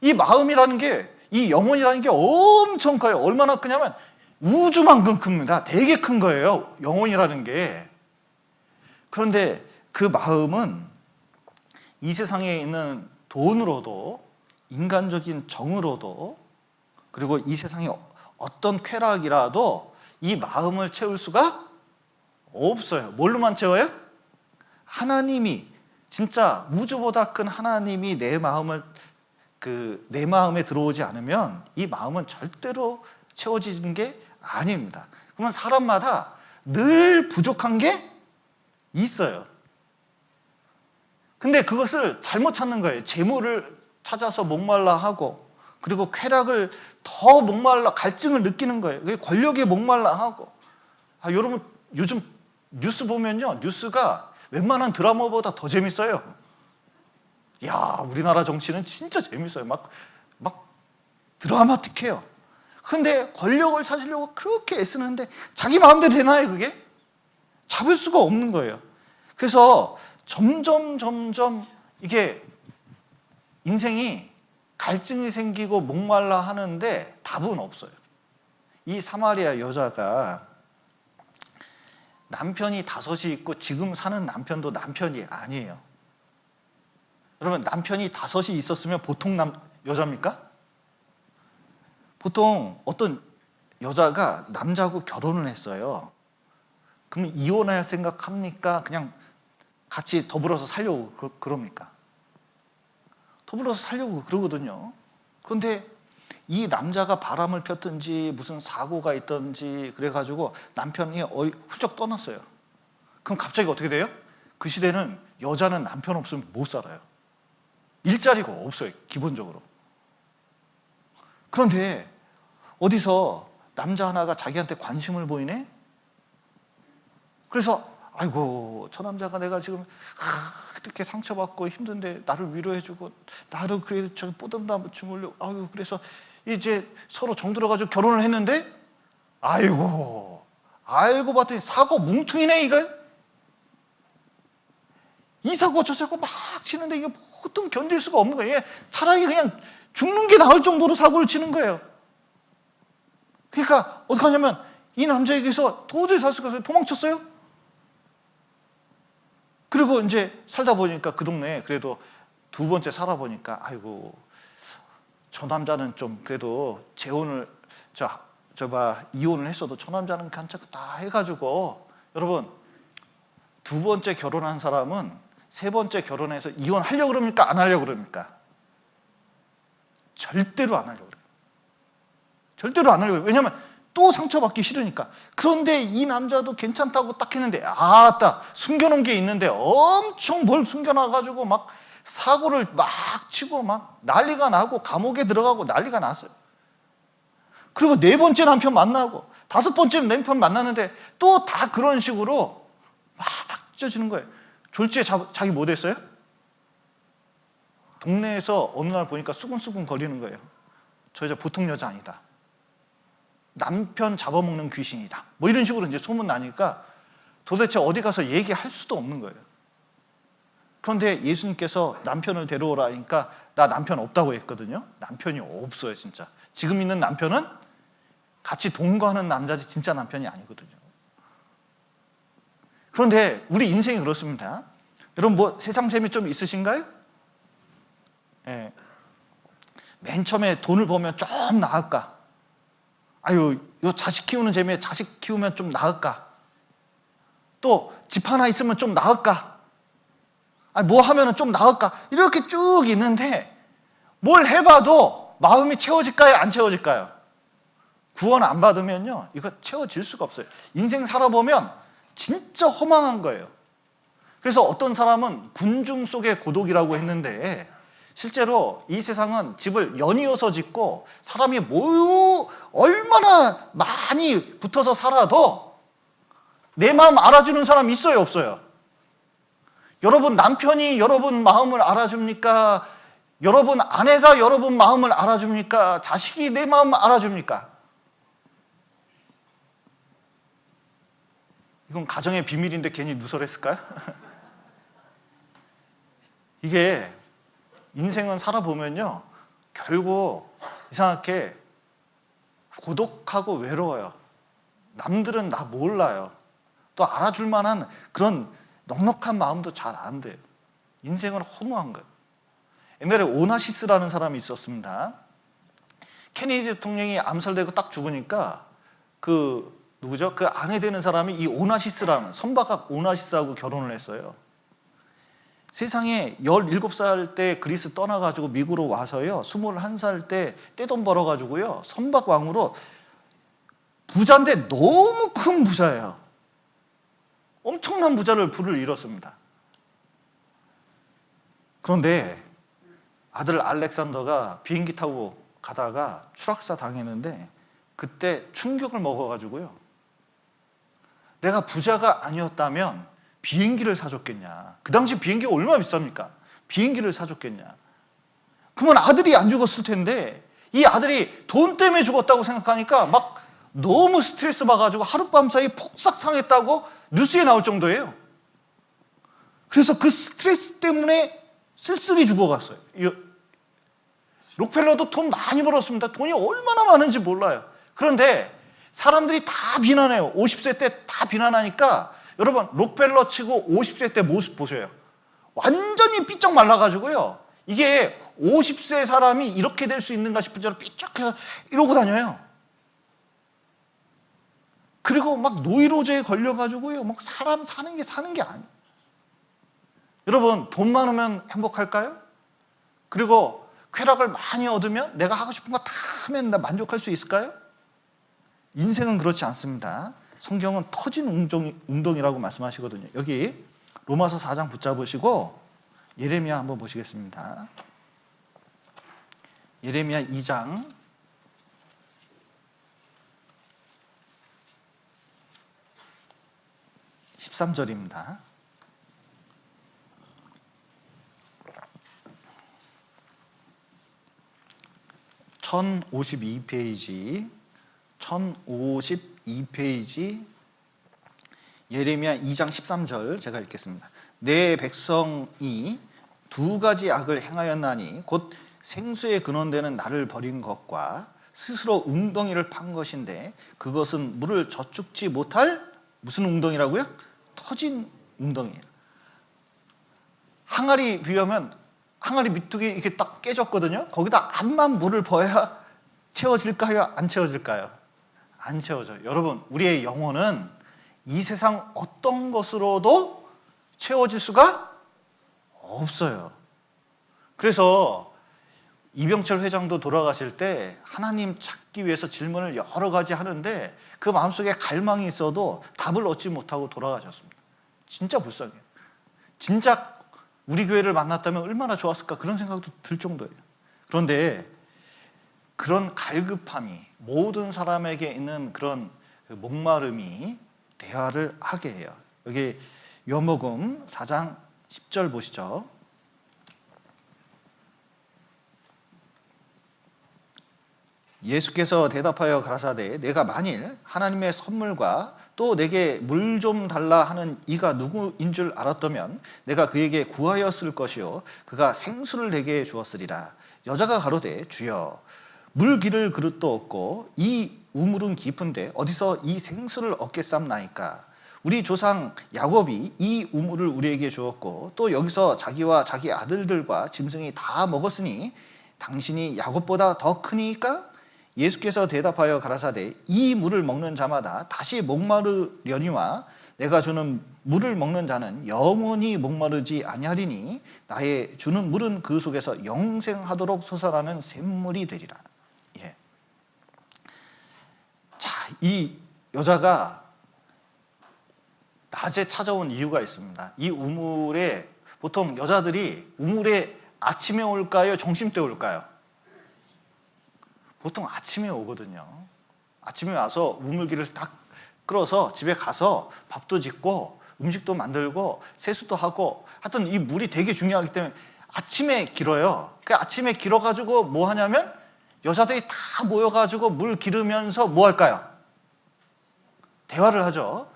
이 마음이라는 게, 이 영혼이라는 게 엄청 커요. 얼마나 크냐면 우주만큼 큽니다. 되게 큰 거예요, 영혼이라는 게. 그런데 그 마음은 이 세상에 있는 돈으로도, 인간적인 정으로도, 그리고 이 세상의 어떤 쾌락이라도 이 마음을 채울 수가 없어요. 뭘로만 채워요? 하나님이, 진짜 우주보다 큰 하나님이 내 마음에 들어오지 않으면 이 마음은 절대로 채워지는 게 아닙니다. 그러면 사람마다 늘 부족한 게 있어요. 근데 그것을 잘못 찾는 거예요. 재물을 찾아서 목말라 하고, 그리고 쾌락을 더 목말라, 갈증을 느끼는 거예요. 그게 권력에 목말라 하고. 여러분 요즘 뉴스 보면요, 뉴스가 웬만한 드라마보다 더 재밌어요. 야, 우리나라 정치는 진짜 재밌어요. 막 드라마틱해요. 근데 권력을 찾으려고 그렇게 애쓰는데 자기 마음대로 되나요, 그게? 잡을 수가 없는 거예요. 그래서 점점 이게 인생이 갈증이 생기고 목말라 하는데 답은 없어요. 이 사마리아 여자가 남편이 5이 있고 지금 사는 남편도 남편이 아니에요. 여러분, 남편이 5이 있었으면 보통 여자입니까? 보통 어떤 여자가 남자하고 결혼을 했어요. 그러면 이혼할 생각합니까? 그냥 같이 더불어서 살려고 그럽니까? 더불어서 살려고 그러거든요. 그런데 이 남자가 바람을 폈든지 무슨 사고가 있든지 그래가지고 남편이 훌쩍 떠났어요. 그럼 갑자기 어떻게 돼요? 그 시대는 여자는 남편 없으면 못 살아요. 일자리가 없어요, 기본적으로. 그런데 어디서 남자 하나가 자기한테 관심을 보이네? 그래서 아이고, 저 남자가 내가 지금 이렇게 상처받고 힘든데 나를 위로해주고 나를 그래도 저기 뽀든다 주물려, 아유, 그래서 이제 서로 정들어가지고 결혼을 했는데, 아이고, 알고 봤더니 사고 뭉퉁이네, 이거. 이 사고 저 사고 막 치는데 이게 보통 견딜 수가 없는 거예요. 차라리 그냥 죽는 게 나을 정도로 사고를 치는 거예요. 그러니까 어떻게 하냐면 이 남자에게서 도저히 살 수가 없어요. 도망쳤어요. 그리고 이제 살다 보니까 그 동네에 그래도 2번째 살아보니까, 아이고, 저 남자는 좀 그래도 재혼을 이혼을 했어도 저 남자는 괜찮다 해가지고, 여러분 2번째 결혼한 사람은 3번째 결혼해서 이혼하려고 그럽니까? 안 하려고 그럽니까? 절대로 안 하려고 그래요. 절대로 안 하려고 그래요. 왜냐하면 또 상처받기 싫으니까. 그런데 이 남자도 괜찮다고 딱 했는데, 아따, 숨겨놓은 게 있는데 엄청 뭘 숨겨놔가지고 막 사고를 막 치고 막 난리가 나고 감옥에 들어가고 난리가 났어요. 그리고 4번째 남편 만나고 5번째 남편 만났는데 또 다 그런 식으로 막 찢어지는 거예요. 졸지에 자기 뭐 됐어요? 동네에서 어느 날 보니까 수근수근 거리는 거예요. 저 여자 보통 여자 아니다. 남편 잡아먹는 귀신이다. 뭐 이런 식으로 이제 소문 나니까 도대체 어디 가서 얘기할 수도 없는 거예요. 그런데 예수님께서 남편을 데려오라 하니까 나 남편 없다고 했거든요. 남편이 없어요, 진짜. 지금 있는 남편은 같이 동거하는 남자지 진짜 남편이 아니거든요. 그런데 우리 인생이 그렇습니다. 여러분 뭐 세상 재미 좀 있으신가요? 예. 맨 처음에 돈을 벌면 좀 나을까? 아유, 요 자식 키우는 재미에 자식 키우면 좀 나을까? 또 집 하나 있으면 좀 나을까? 아니, 뭐 하면 좀 나을까? 이렇게 쭉 있는데 뭘 해봐도 마음이 채워질까요? 안 채워질까요? 구원 안 받으면요, 이거 채워질 수가 없어요. 인생 살아보면 진짜 허망한 거예요. 그래서 어떤 사람은 군중 속의 고독이라고 했는데 실제로 이 세상은 집을 연이어서 짓고 사람이 얼마나 많이 붙어서 살아도 내 마음 알아주는 사람 있어요, 없어요? 여러분 남편이 여러분 마음을 알아줍니까? 여러분 아내가 여러분 마음을 알아줍니까? 자식이 내 마음을 알아줍니까? 이건 가정의 비밀인데 괜히 누설했을까요? 이게 인생은 살아보면요, 결국 이상하게 고독하고 외로워요. 남들은 나 몰라요. 또 알아줄 만한 그런 넉넉한 마음도 잘 안 돼요. 인생은 허무한 거예요. 옛날에 오나시스라는 사람이 있었습니다. 케네디 대통령이 암살되고 딱 죽으니까 누구죠? 그 아내 되는 사람이 이 오나시스라는 선박학 오나시스하고 결혼을 했어요. 세상에 17살 때 그리스 떠나가지고 미국으로 와서요, 21살 때 떼돈 벌어가지고요, 선박왕으로 부자인데 너무 큰 부자예요. 엄청난 부자를 부를 이뤘습니다. 그런데 아들 알렉산더가 비행기 타고 가다가 추락사 당했는데 그때 충격을 먹어가지고요, 내가 부자가 아니었다면 비행기를 사줬겠냐. 그 당시 비행기가 얼마나 비쌉니까? 비행기를 사줬겠냐. 그러면 아들이 안 죽었을 텐데 이 아들이 돈 때문에 죽었다고 생각하니까 막 너무 스트레스 받아가지고 하룻밤 사이 폭삭 상했다고 뉴스에 나올 정도예요. 그래서 그 스트레스 때문에 쓸쓸히 죽어갔어요. 록펠러도 돈 많이 벌었습니다. 돈이 얼마나 많은지 몰라요. 그런데 사람들이 다 비난해요. 50세 때 다 비난하니까 여러분 록펠러 치고 50세 때 모습 보세요. 완전히 삐쩍 말라가지고요, 이게 50세 사람이 이렇게 될 수 있는가 싶을 정도로 삐쩍해서 이러고 다녀요. 그리고 막 노이로제에 걸려가지고요, 막 사람 사는 게 아니에요. 여러분 돈 많으면 행복할까요? 그리고 쾌락을 많이 얻으면 내가 하고 싶은 거 다 하면 나 만족할 수 있을까요? 인생은 그렇지 않습니다. 성경은 터진 운동이라고 말씀하시거든요. 여기 로마서 4장 붙잡으시고 예레미야 한번 보시겠습니다. 예레미야 2장 13절입니다. (1052페이지) 1052페이지 예레미야 2장 13절 제가 읽겠습니다. 내 백성이 두 가지 악을 행하였나니 곧 생수의 근원되는 나를 버린 것과 스스로 웅덩이를 판 것인데 그것은 물을 저축지 못할 무슨 웅덩이라고요? 터진 웅덩이에요. 항아리 비우면 항아리 밑둥이 이렇게 딱 깨졌거든요. 거기다 암만 물을 부어야 채워질까요? 안 채워질까요? 안 채워져요. 여러분 우리의 영혼은 이 세상 어떤 것으로도 채워질 수가 없어요. 그래서 이병철 회장도 돌아가실 때 하나님 찾기 위해서 질문을 여러 가지 하는데 그 마음속에 갈망이 있어도 답을 얻지 못하고 돌아가셨습니다. 진짜 불쌍해요. 진짜 우리 교회를 만났다면 얼마나 좋았을까 그런 생각도 들 정도예요. 그런데 그런 갈급함이 모든 사람에게 있는 그런 목마름이 대화를 하게 해요. 여기 요한복음 4장 10절 보시죠. 예수께서 대답하여 가라사대 내가 만일 하나님의 선물과 또 내게 물 좀 달라 하는 이가 누구인 줄 알았다면 내가 그에게 구하였을 것이요 그가 생수를 내게 주었으리라. 여자가 가로되 주여 물 기를 그릇도 없고 이 우물은 깊은데 어디서 이 생수를 얻겠삼나이까. 우리 조상 야곱이 이 우물을 우리에게 주었고 또 여기서 자기와 자기 아들들과 짐승이 다 먹었으니 당신이 야곱보다 더 크니까. 예수께서 대답하여 가라사대 이 물을 먹는 자마다 다시 목마르려니와 내가 주는 물을 먹는 자는 영원히 목마르지 아니하리니 나의 주는 물은 그 속에서 영생하도록 솟아나는 샘물이 되리라. 예. 자, 이 여자가 낮에 찾아온 이유가 있습니다. 이 우물에 보통 여자들이 우물에 아침에 올까요? 점심때 올까요? 보통 아침에 오거든요. 아침에 와서 우물기를 딱 끌어서 집에 가서 밥도 짓고 음식도 만들고 세수도 하고 하여튼 이 물이 되게 중요하기 때문에 아침에 길어요. 그 아침에 길어가지고 뭐 하냐면 여자들이 다 모여가지고 물 기르면서 뭐 할까요? 대화를 하죠.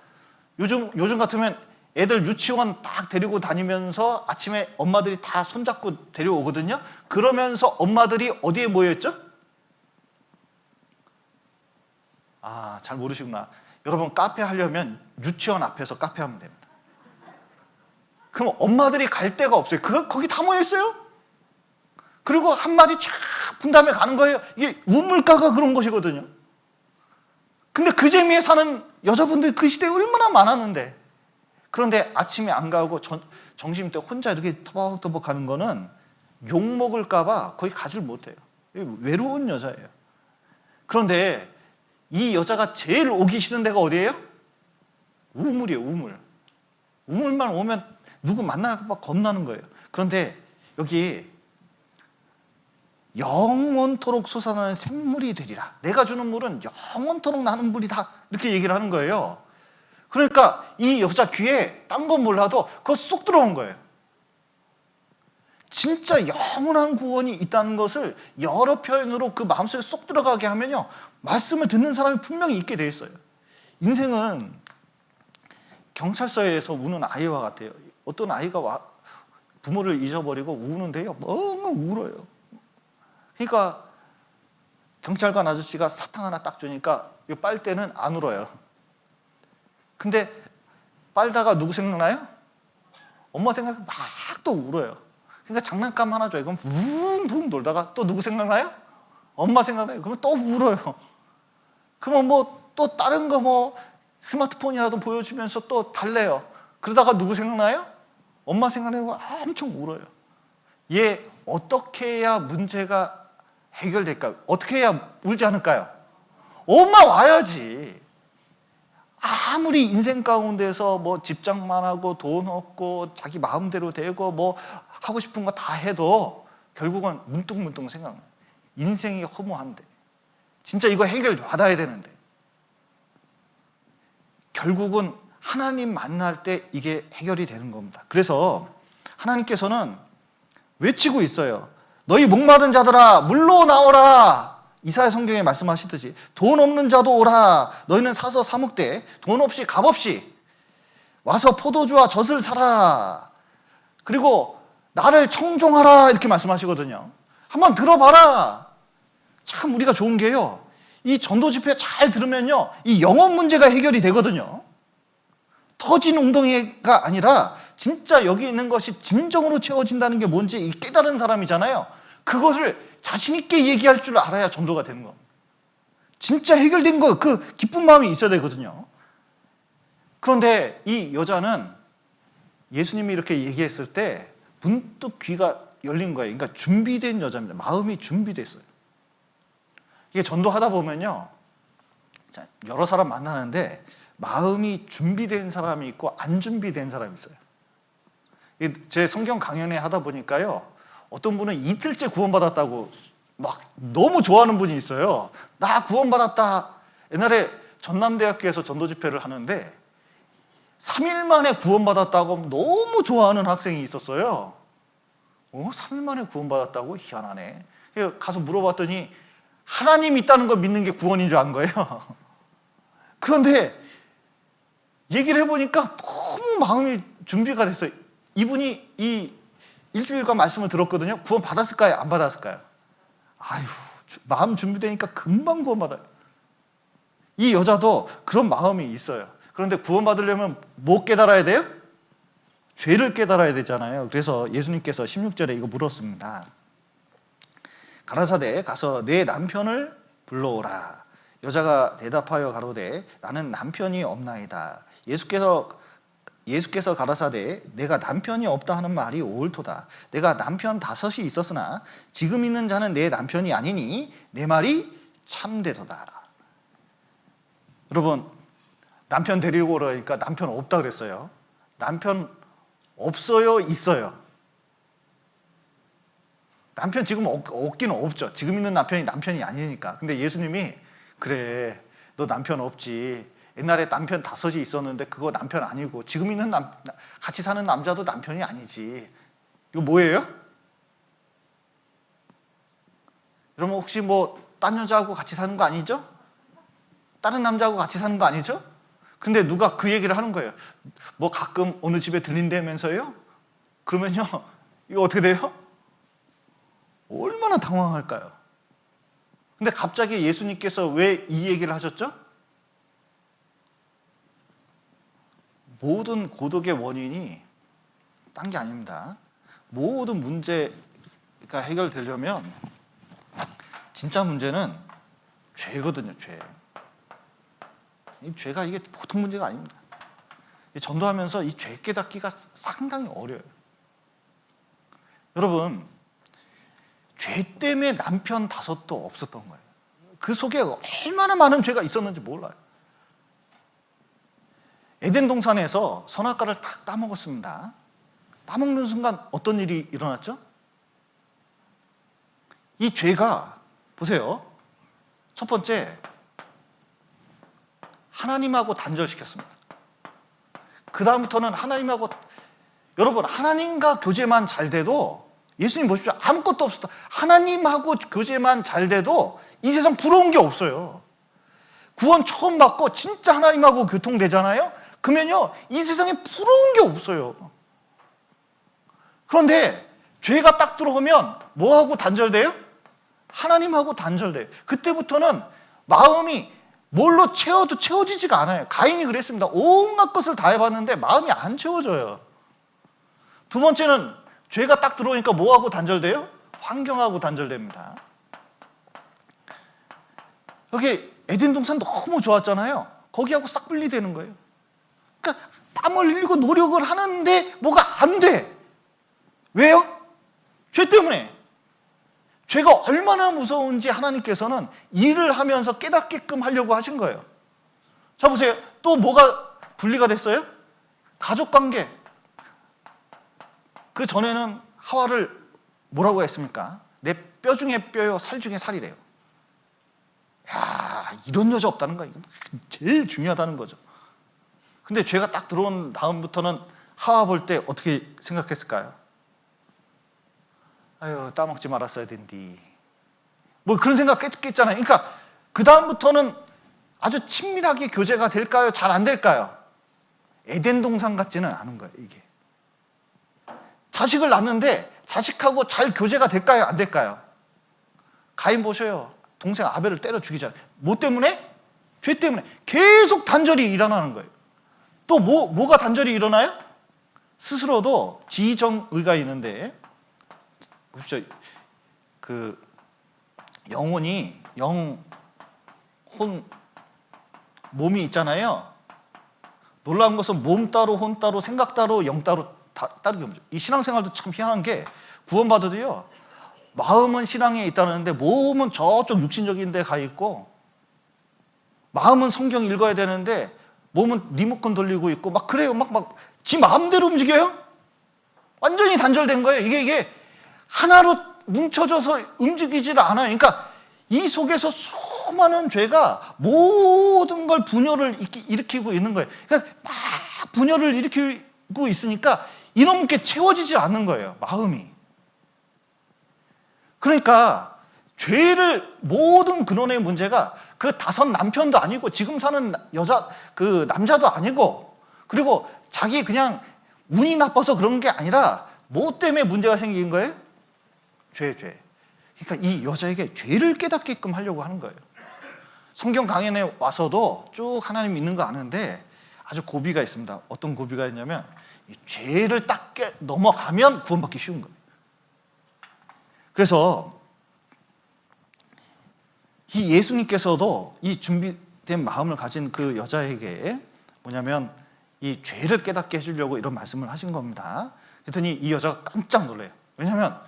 요즘 같으면 애들 유치원 딱 데리고 다니면서 아침에 엄마들이 다 손잡고 데려오거든요. 그러면서 엄마들이 어디에 모여있죠? 아, 잘 모르시구나. 여러분 카페 하려면 유치원 앞에서 카페 하면 됩니다. 그럼 엄마들이 갈 데가 없어요. 거기 다 모여있어요. 그리고 한마디 쫙 분 다음에 가는 거예요. 이게 우물가가 그런 것이거든요. 근데 그 재미에 사는 여자분들 그 시대에 얼마나 많았는데. 그런데 아침에 안 가고 점심 때 혼자 이렇게 터벅터벅 가는 거는 욕먹을까 봐 거의 가지를 못해요. 외로운 여자예요. 그런데 이 여자가 제일 오기 싫은 데가 어디예요? 우물이에요, 우물. 우물만 오면 누구 만나고 막 겁나는 거예요. 그런데 여기 영원토록 솟아나는 샘물이 되리라. 내가 주는 물은 영원토록 나는 물이다. 이렇게 얘기를 하는 거예요. 그러니까 이 여자 귀에 딴 건 몰라도 그거 쏙 들어온 거예요. 진짜 영원한 구원이 있다는 것을 여러 표현으로 그 마음속에 쏙 들어가게 하면요, 말씀을 듣는 사람이 분명히 있게 돼 있어요. 인생은 경찰서에서 우는 아이와 같아요. 어떤 아이가 부모를 잊어버리고 우는데요, 너무 울어요. 그러니까 경찰관 아저씨가 사탕 하나 딱 주니까 이 빨대는 안 울어요. 근데 빨다가 누구 생각나요? 엄마 생각나면 막 또 울어요. 그러니까 장난감 하나 줘요. 그럼 붕붕 돌다가 또 누구 생각나요? 엄마 생각나요. 그러면 또 울어요. 그러면 뭐 또 다른 거 뭐 스마트폰이라도 보여주면서 또 달래요. 그러다가 누구 생각나요? 엄마 생각나고 엄청 울어요. 얘 어떻게 해야 문제가 해결될까요? 어떻게 해야 울지 않을까요? 엄마 와야지. 아무리 인생 가운데서 뭐 집장만 하고 돈 얻고 자기 마음대로 되고 뭐 하고 싶은 거 다 해도 결국은 문득문득 생각나요. 인생이 허무한데 진짜 이거 해결 받아야 되는데 결국은 하나님 만날 때 이게 해결이 되는 겁니다. 그래서 하나님께서는 외치고 있어요. 너희 목마른 자들아 물로 나오라. 이사야 성경에 말씀하시듯이 돈 없는 자도 오라. 너희는 사서 사 먹되 돈 없이 값 없이 와서 포도주와 젖을 사라. 그리고 나를 청종하라 이렇게 말씀하시거든요. 한번 들어봐라. 참 우리가 좋은 게요, 이 전도 집회 잘 들으면요 이 영혼 문제가 해결이 되거든요. 터진 웅덩이가 아니라 진짜 여기 있는 것이 진정으로 채워진다는 게 뭔지 깨달은 사람이잖아요. 그것을 자신 있게 얘기할 줄 알아야 전도가 되는 겁니다. 진짜 해결된 거, 그 기쁜 마음이 있어야 되거든요. 그런데 이 여자는 예수님이 이렇게 얘기했을 때 문득 귀가 열린 거예요. 그러니까 준비된 여자입니다. 마음이 준비됐어요. 이게 전도하다 보면요, 여러 사람 만나는데 마음이 준비된 사람이 있고 안 준비된 사람이 있어요. 제 성경 강연회 하다 보니까요, 어떤 분은 이틀째 구원받았다고 막 너무 좋아하는 분이 있어요. 나 구원받았다. 옛날에 전남대학교에서 전도 집회를 하는데 3일 만에 구원받았다고 너무 좋아하는 학생이 있었어요. 3일 만에 구원받았다고? 희한하네. 그래서 가서 물어봤더니 하나님 있다는 거 믿는 게 구원인 줄 안 거예요. 그런데 얘기를 해보니까 너무 마음이 준비가 됐어요. 이분이 이 일주일간 말씀을 들었거든요. 구원 받았을까요? 안 받았을까요? 아유, 마음 준비되니까 금방 구원받아요. 이 여자도 그런 마음이 있어요. 그런데 구원받으려면 뭐 깨달아야 돼요? 죄를 깨달아야 되잖아요. 그래서 예수님께서 16절에 이거 물었습니다. 가라사대 가서 내 남편을 불러오라. 여자가 대답하여 가로되 나는 남편이 없나이다. 예수께서 가라사대 내가 남편이 없다 하는 말이 옳도다. 내가 남편 5이 있었으나 지금 있는 자는 내 남편이 아니니 내 말이 참되도다. 여러분, 남편 데리고 오라니까 남편 없다 그랬어요. 남편 없어요, 있어요? 남편 지금 없기는 없죠. 지금 있는 남편이 남편이 아니니까. 근데 예수님이 그래, 너 남편 없지. 옛날에 남편 5이 있었는데 그거 남편 아니고 지금 있는 같이 사는 남자도 남편이 아니지. 이거 뭐예요? 여러분 혹시 딴 여자하고 같이 사는 거 아니죠? 다른 남자하고 같이 사는 거 아니죠? 근데 누가 그 얘기를 하는 거예요. 가끔 어느 집에 들린다면서요? 그러면요, 이거 어떻게 돼요? 얼마나 당황할까요? 근데 갑자기 예수님께서 왜 이 얘기를 하셨죠? 모든 고독의 원인이 딴 게 아닙니다. 모든 문제가 해결되려면 진짜 문제는 죄거든요, 죄. 이 죄가 이게 보통 문제가 아닙니다. 전도하면서 이 죄 깨닫기가 상당히 어려워요. 여러분, 죄 때문에 남편 5도 없었던 거예요. 그 속에 얼마나 많은 죄가 있었는지 몰라요. 에덴 동산에서 선악과를 딱 따먹었습니다. 따먹는 순간 어떤 일이 일어났죠? 이 죄가 보세요. 첫 번째, 하나님하고 단절시켰습니다. 그 다음부터는 여러분, 하나님과 교제만 잘 돼도, 예수님 보십시오. 아무것도 없었다. 하나님하고 교제만 잘 돼도 이 세상 부러운 게 없어요. 구원 처음 받고 진짜 하나님하고 교통되잖아요. 그러면요, 이 세상에 부러운 게 없어요. 그런데 죄가 딱 들어오면 뭐하고 단절돼요? 하나님하고 단절돼요. 그때부터는 마음이 뭘로 채워도 채워지지가 않아요. 가인이 그랬습니다. 온갖 것을 다 해봤는데 마음이 안 채워져요. 두 번째는 죄가 딱 들어오니까 뭐하고 단절돼요? 환경하고 단절됩니다. 여기 에덴 동산 너무 좋았잖아요. 거기하고 싹 분리되는 거예요. 그러니까 땀을 흘리고 노력을 하는데 뭐가 안 돼. 왜요? 죄 때문에. 죄가 얼마나 무서운지 하나님께서는 일을 하면서 깨닫게끔 하려고 하신 거예요. 자, 보세요. 또 뭐가 분리가 됐어요? 가족관계. 그 전에는 하와를 뭐라고 했습니까? 내 뼈 중에 뼈요, 살 중에 살이래요. 야, 이런 여자 없다는 거야. 이거 제일 중요하다는 거죠. 근데 죄가 딱 들어온 다음부터는 하와 볼 때 어떻게 생각했을까요? 아유, 따먹지 말았어야 된디. 그런 생각 했겠잖아요. 그러니까 그 다음부터는 아주 친밀하게 교제가 될까요? 잘 안 될까요? 에덴 동산 같지는 않은 거예요, 이게. 자식을 낳는데 자식하고 잘 교제가 될까요? 안 될까요? 가인 보셔요. 동생 아벨을 때려 죽이잖아요. 뭐 때문에? 죄 때문에. 계속 단절이 일어나는 거예요. 또 뭐가 단절이 일어나요? 스스로도 지정의가 있는데, 보십시오. 그 영혼이 몸이 있잖아요. 놀라운 것은 몸 따로, 혼 따로, 생각 따로, 영 따로 따르게 없죠. 이 신앙생활도 참 희한한 게 구원받아도요, 마음은 신앙에 있다는데 몸은 저쪽 육신적인 데 가 있고, 마음은 성경 읽어야 되는데 몸은 리모컨 돌리고 있고 막 그래요. 막 지 마음대로 움직여요. 완전히 단절된 거예요. 이게 하나로 뭉쳐져서 움직이질 않아요. 그러니까 이 속에서 수많은 죄가 모든 걸 분열을 일으키고 있는 거예요. 그러니까 막 분열을 일으키고 있으니까 이놈께 채워지지 않는 거예요, 마음이. 그러니까 죄를, 모든 근원의 문제가 그 다섯 남편도 아니고 지금 사는 그 남자도 아니고, 그리고 자기 그냥 운이 나빠서 그런 게 아니라 뭐 때문에 문제가 생긴 거예요? 죄. 그러니까 이 여자에게 죄를 깨닫게끔 하려고 하는 거예요. 성경 강연에 와서도 쭉 하나님 믿는 거 아는데 아주 고비가 있습니다. 어떤 고비가 있냐면 이 죄를 딱 넘어가면 구원받기 쉬운 거예요. 그래서 이 예수님께서도 이 준비된 마음을 가진 그 여자에게 뭐냐면 이 죄를 깨닫게 해주려고 이런 말씀을 하신 겁니다. 그랬더니 이 여자가 깜짝 놀래요. 왜냐하면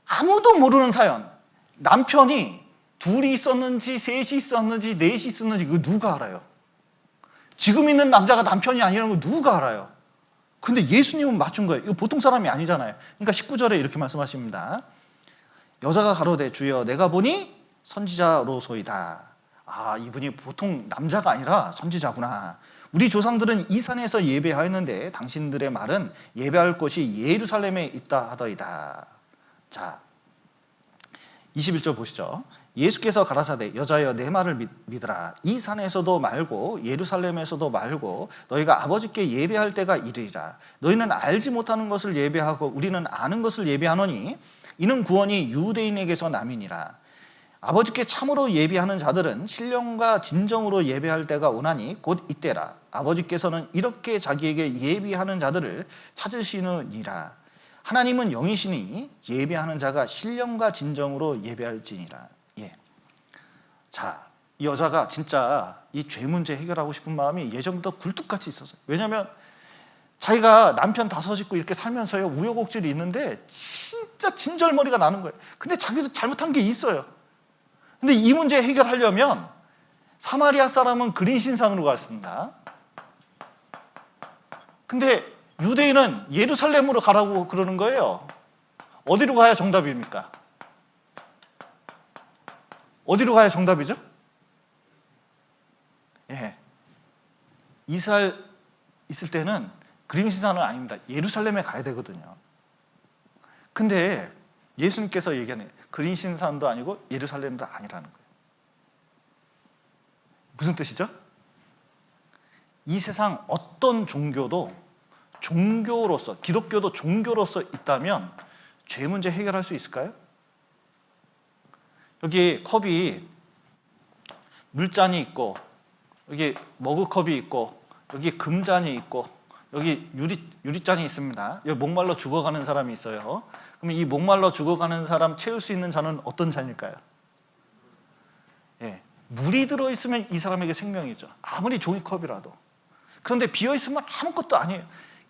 아무도 모르는 사연, 남편이 둘이 있었는지 셋이 있었는지 넷이 있었는지 그거 누가 알아요? 지금 있는 남자가 남편이 아니라는 거 누가 알아요? 근데 예수님은 맞춘 거예요. 이거 보통 사람이 아니잖아요. 그러니까 19절에 이렇게 말씀하십니다. 여자가 가로되 주여 내가 보니 선지자로소이다. 아, 이분이 보통 남자가 아니라 선지자구나. 우리 조상들은 이 산에서 예배하였는데 당신들의 말은 예배할 곳이 예루살렘에 있다 하더이다. 자, 21절 보시죠. 예수께서 가라사대 여자여 내 말을 믿으라. 이 산에서도 말고 예루살렘에서도 말고 너희가 아버지께 예배할 때가 이르리라. 너희는 알지 못하는 것을 예배하고 우리는 아는 것을 예배하노니 이는 구원이 유대인에게서 남이니라. 아버지께 참으로 예배하는 자들은 신령과 진정으로 예배할 때가 오나니 곧 이때라. 아버지께서는 이렇게 자기에게 예배하는 자들을 찾으시느니라. 하나님은 영이시니 예배하는 자가 신령과 진정으로 예배할지니라. 예. 자, 이 여자가 진짜 이 죄 문제 해결하고 싶은 마음이 예전부터 굴뚝같이 있었어요. 왜냐하면 자기가 남편 다섯 있고 이렇게 살면서요 우여곡절이 있는데 진짜 진절머리가 나는 거예요. 근데 자기도 잘못한 게 있어요. 근데 이 문제 해결하려면 사마리아 사람은 그린 신상으로 갔습니다. 근데 유대인은 예루살렘으로 가라고 그러는 거예요. 어디로 가야 정답입니까? 어디로 가야 정답이죠? 예. 이스라엘 있을 때는 그림 신상은 아닙니다. 예루살렘에 가야 되거든요. 근데 예수님께서 얘기하는 그린 신상도 아니고 예루살렘도 아니라는 거예요. 무슨 뜻이죠? 이 세상 어떤 종교도 종교로서, 기독교도 종교로서 있다면 죄 문제 해결할 수 있을까요? 여기 컵이 물잔이 있고 여기 머그컵이 있고 여기 금잔이 있고 여기 유리잔이 있습니다. 여기 목말라 죽어가는 사람이 있어요. 그럼 이 목말라 죽어가는 사람 채울 수 있는 잔은 어떤 잔일까요? 예, 물이 들어있으면 이 사람에게 생명이죠. 아무리 종이컵이라도. 그런데 비어있으면 아무것도 아니에요.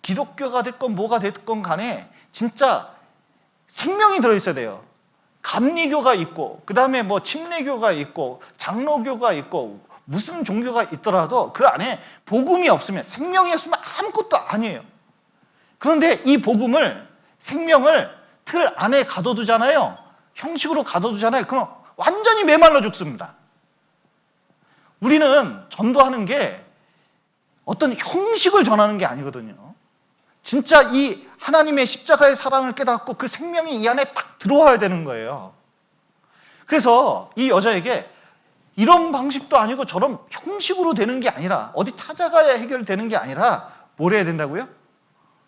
기독교가 됐건 뭐가 됐건 간에 진짜 생명이 들어있어야 돼요. 감리교가 있고 그 다음에 뭐 침례교가 있고 장로교가 있고 무슨 종교가 있더라도 그 안에 복음이 없으면, 생명이 없으면 아무것도 아니에요. 그런데 이 복음을, 생명을 틀 안에 가둬두잖아요. 형식으로 가둬두잖아요. 그럼 완전히 메말라 죽습니다. 우리는 전도하는 게 어떤 형식을 전하는 게 아니거든요. 진짜 이 하나님의 십자가의 사랑을 깨닫고 그 생명이 이 안에 딱 들어와야 되는 거예요. 그래서 이 여자에게 이런 방식도 아니고 저런 형식으로 되는 게 아니라, 어디 찾아가야 해결되는 게 아니라 뭘 해야 된다고요?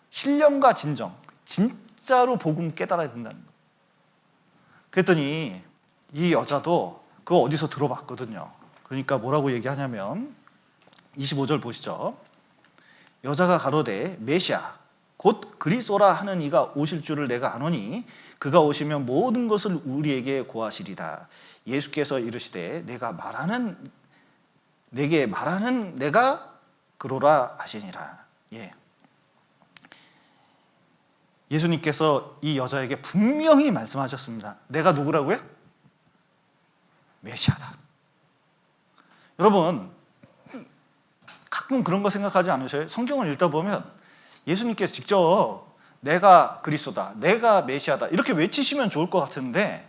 신령과 진정, 진짜로 복음 깨달아야 된다는 거예요. 그랬더니 이 여자도 그거 어디서 들어봤거든요. 그러니까 뭐라고 얘기하냐면 25절 보시죠. 여자가 가로되 메시아 곧 그리스도라 하는 이가 오실 줄을 내가 아노니 그가 오시면 모든 것을 우리에게 고하시리다. 예수께서 이르시되 내게 말하는 내가 그로라 하시니라. 예. 예수님께서 이 여자에게 분명히 말씀하셨습니다. 내가 누구라고요? 메시아다. 여러분, 가끔 그런 거 생각하지 않으셔요? 성경을 읽다 보면 예수님께서 직접 내가 그리스도다, 내가 메시아다 이렇게 외치시면 좋을 것 같은데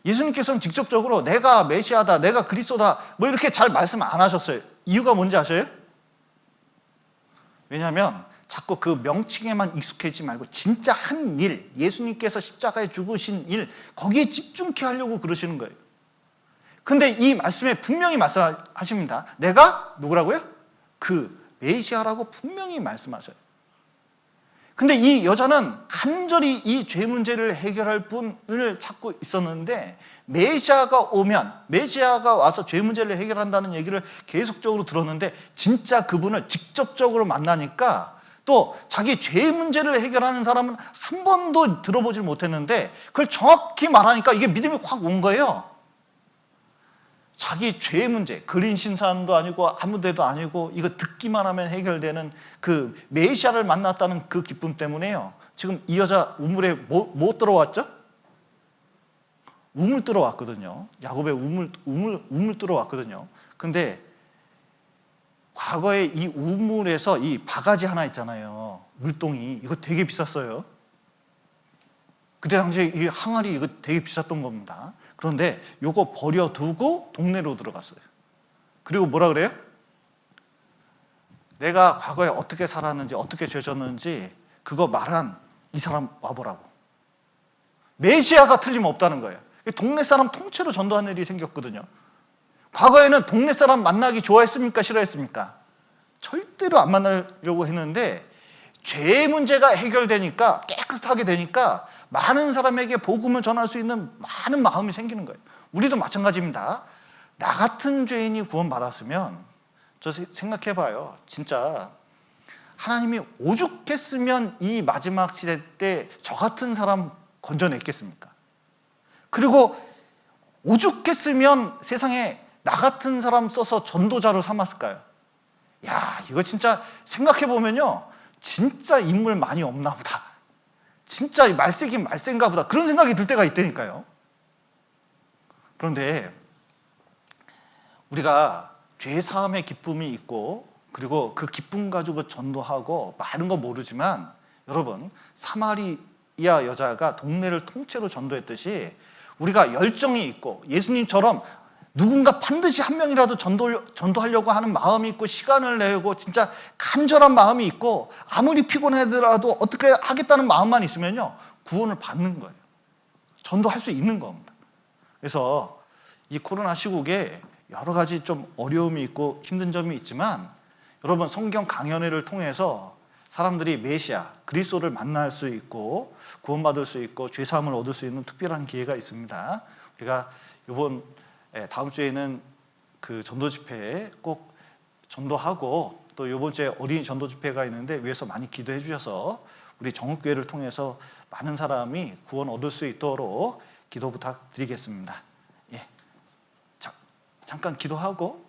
예수님께서는 직접적으로 내가 메시아다, 내가 그리스도다 뭐 이렇게 잘 말씀 안 하셨어요. 이유가 뭔지 아셔요? 왜냐하면 자꾸 그 명칭에만 익숙해지지 말고 진짜 한 일, 예수님께서 십자가에 죽으신 일, 거기에 집중케 하려고 그러시는 거예요. 근데 이 말씀에 분명히 말씀하십니다. 내가 누구라고요? 그 메시아라고 분명히 말씀하셔요. 근데 이 여자는 간절히 이 죄 문제를 해결할 분을 찾고 있었는데, 메시아가 오면, 메시아가 와서 죄 문제를 해결한다는 얘기를 계속적으로 들었는데, 진짜 그분을 직접적으로 만나니까 또 자기 죄 문제를 해결하는 사람은 한 번도 들어보질 못했는데 그걸 정확히 말하니까 이게 믿음이 확 온 거예요. 자기 죄 문제, 그린 신산도 아니고 아무 데도 아니고 이거 듣기만 하면 해결되는 그 메시아를 만났다는 그 기쁨 때문에요. 지금 이 여자 우물에 뭐 들어왔죠? 우물 들어왔거든요. 야곱의 우물 들어왔거든요. 근데 과거에 이 우물에서 이 바가지 하나 있잖아요. 물동이. 이거 되게 비쌌어요. 그때 당시에 이 항아리 이거 되게 비쌌던 겁니다. 그런데 요거 버려두고 동네로 들어갔어요. 그리고 뭐라 그래요? 내가 과거에 어떻게 살았는지, 어떻게 죄졌는지 그거 말한 이 사람 와보라고. 메시아가 틀림없다는 거예요. 동네 사람 통째로 전도하는 일이 생겼거든요. 과거에는 동네 사람 만나기 좋아했습니까? 싫어했습니까? 절대로 안 만나려고 했는데 죄 문제가 해결되니까, 깨끗하게 되니까 많은 사람에게 복음을 전할 수 있는 많은 마음이 생기는 거예요. 우리도 마찬가지입니다. 나 같은 죄인이 구원받았으면, 저 생각해봐요. 진짜 하나님이 오죽했으면 이 마지막 시대 때 저 같은 사람 건져냈겠습니까? 그리고 오죽했으면 세상에 나 같은 사람 써서 전도자로 삼았을까요? 야, 이거 진짜 생각해보면요, 진짜 인물 많이 없나 보다, 진짜 말세긴 말세인가 보다, 그런 생각이 들 때가 있다니까요. 그런데 우리가 죄사함의 기쁨이 있고, 그리고 그 기쁨 가지고 전도하고 많은 거 모르지만, 여러분, 사마리아 여자가 동네를 통째로 전도했듯이 우리가 열정이 있고 예수님처럼 누군가 반드시 한 명이라도 전도하려고 하는 마음이 있고, 시간을 내고 진짜 간절한 마음이 있고, 아무리 피곤하더라도 어떻게 하겠다는 마음만 있으면요, 구원을 받는 거예요. 전도할 수 있는 겁니다. 그래서 이 코로나 시국에 여러 가지 좀 어려움이 있고 힘든 점이 있지만, 여러분, 성경 강연회를 통해서 사람들이 메시아, 그리스도를 만날 수 있고 구원받을 수 있고 죄사함을 얻을 수 있는 특별한 기회가 있습니다. 우리가 다음 주에는 그 전도 집회에 꼭 전도하고, 또 이번 주에 어린이 전도 집회가 있는데 위에서 많이 기도해 주셔서 우리 정읍교회를 통해서 많은 사람이 구원 얻을 수 있도록 기도 부탁드리겠습니다. 예, 잠깐 기도하고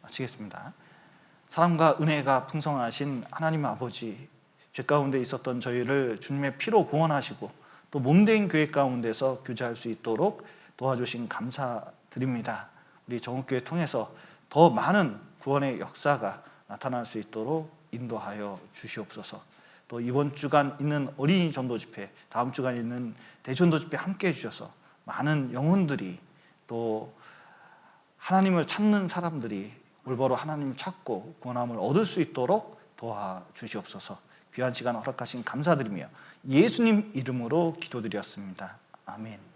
마치겠습니다. 사랑과 은혜가 풍성하신 하나님 아버지, 죄 가운데 있었던 저희를 주님의 피로 구원하시고 또 몸된 교회 가운데서 교제할 수 있도록 도와주신 감사드립니다. 우리 정읍교회 통해서 더 많은 구원의 역사가 나타날 수 있도록 인도하여 주시옵소서. 또 이번 주간 있는 어린이 전도 집회, 다음 주간 있는 대전도 집회 함께 해주셔서 많은 영혼들이, 또 하나님을 찾는 사람들이 올바로 하나님을 찾고 구원함을 얻을 수 있도록 도와주시옵소서. 귀한 시간 허락하신 감사드리며 예수님 이름으로 기도드렸습니다. 아멘.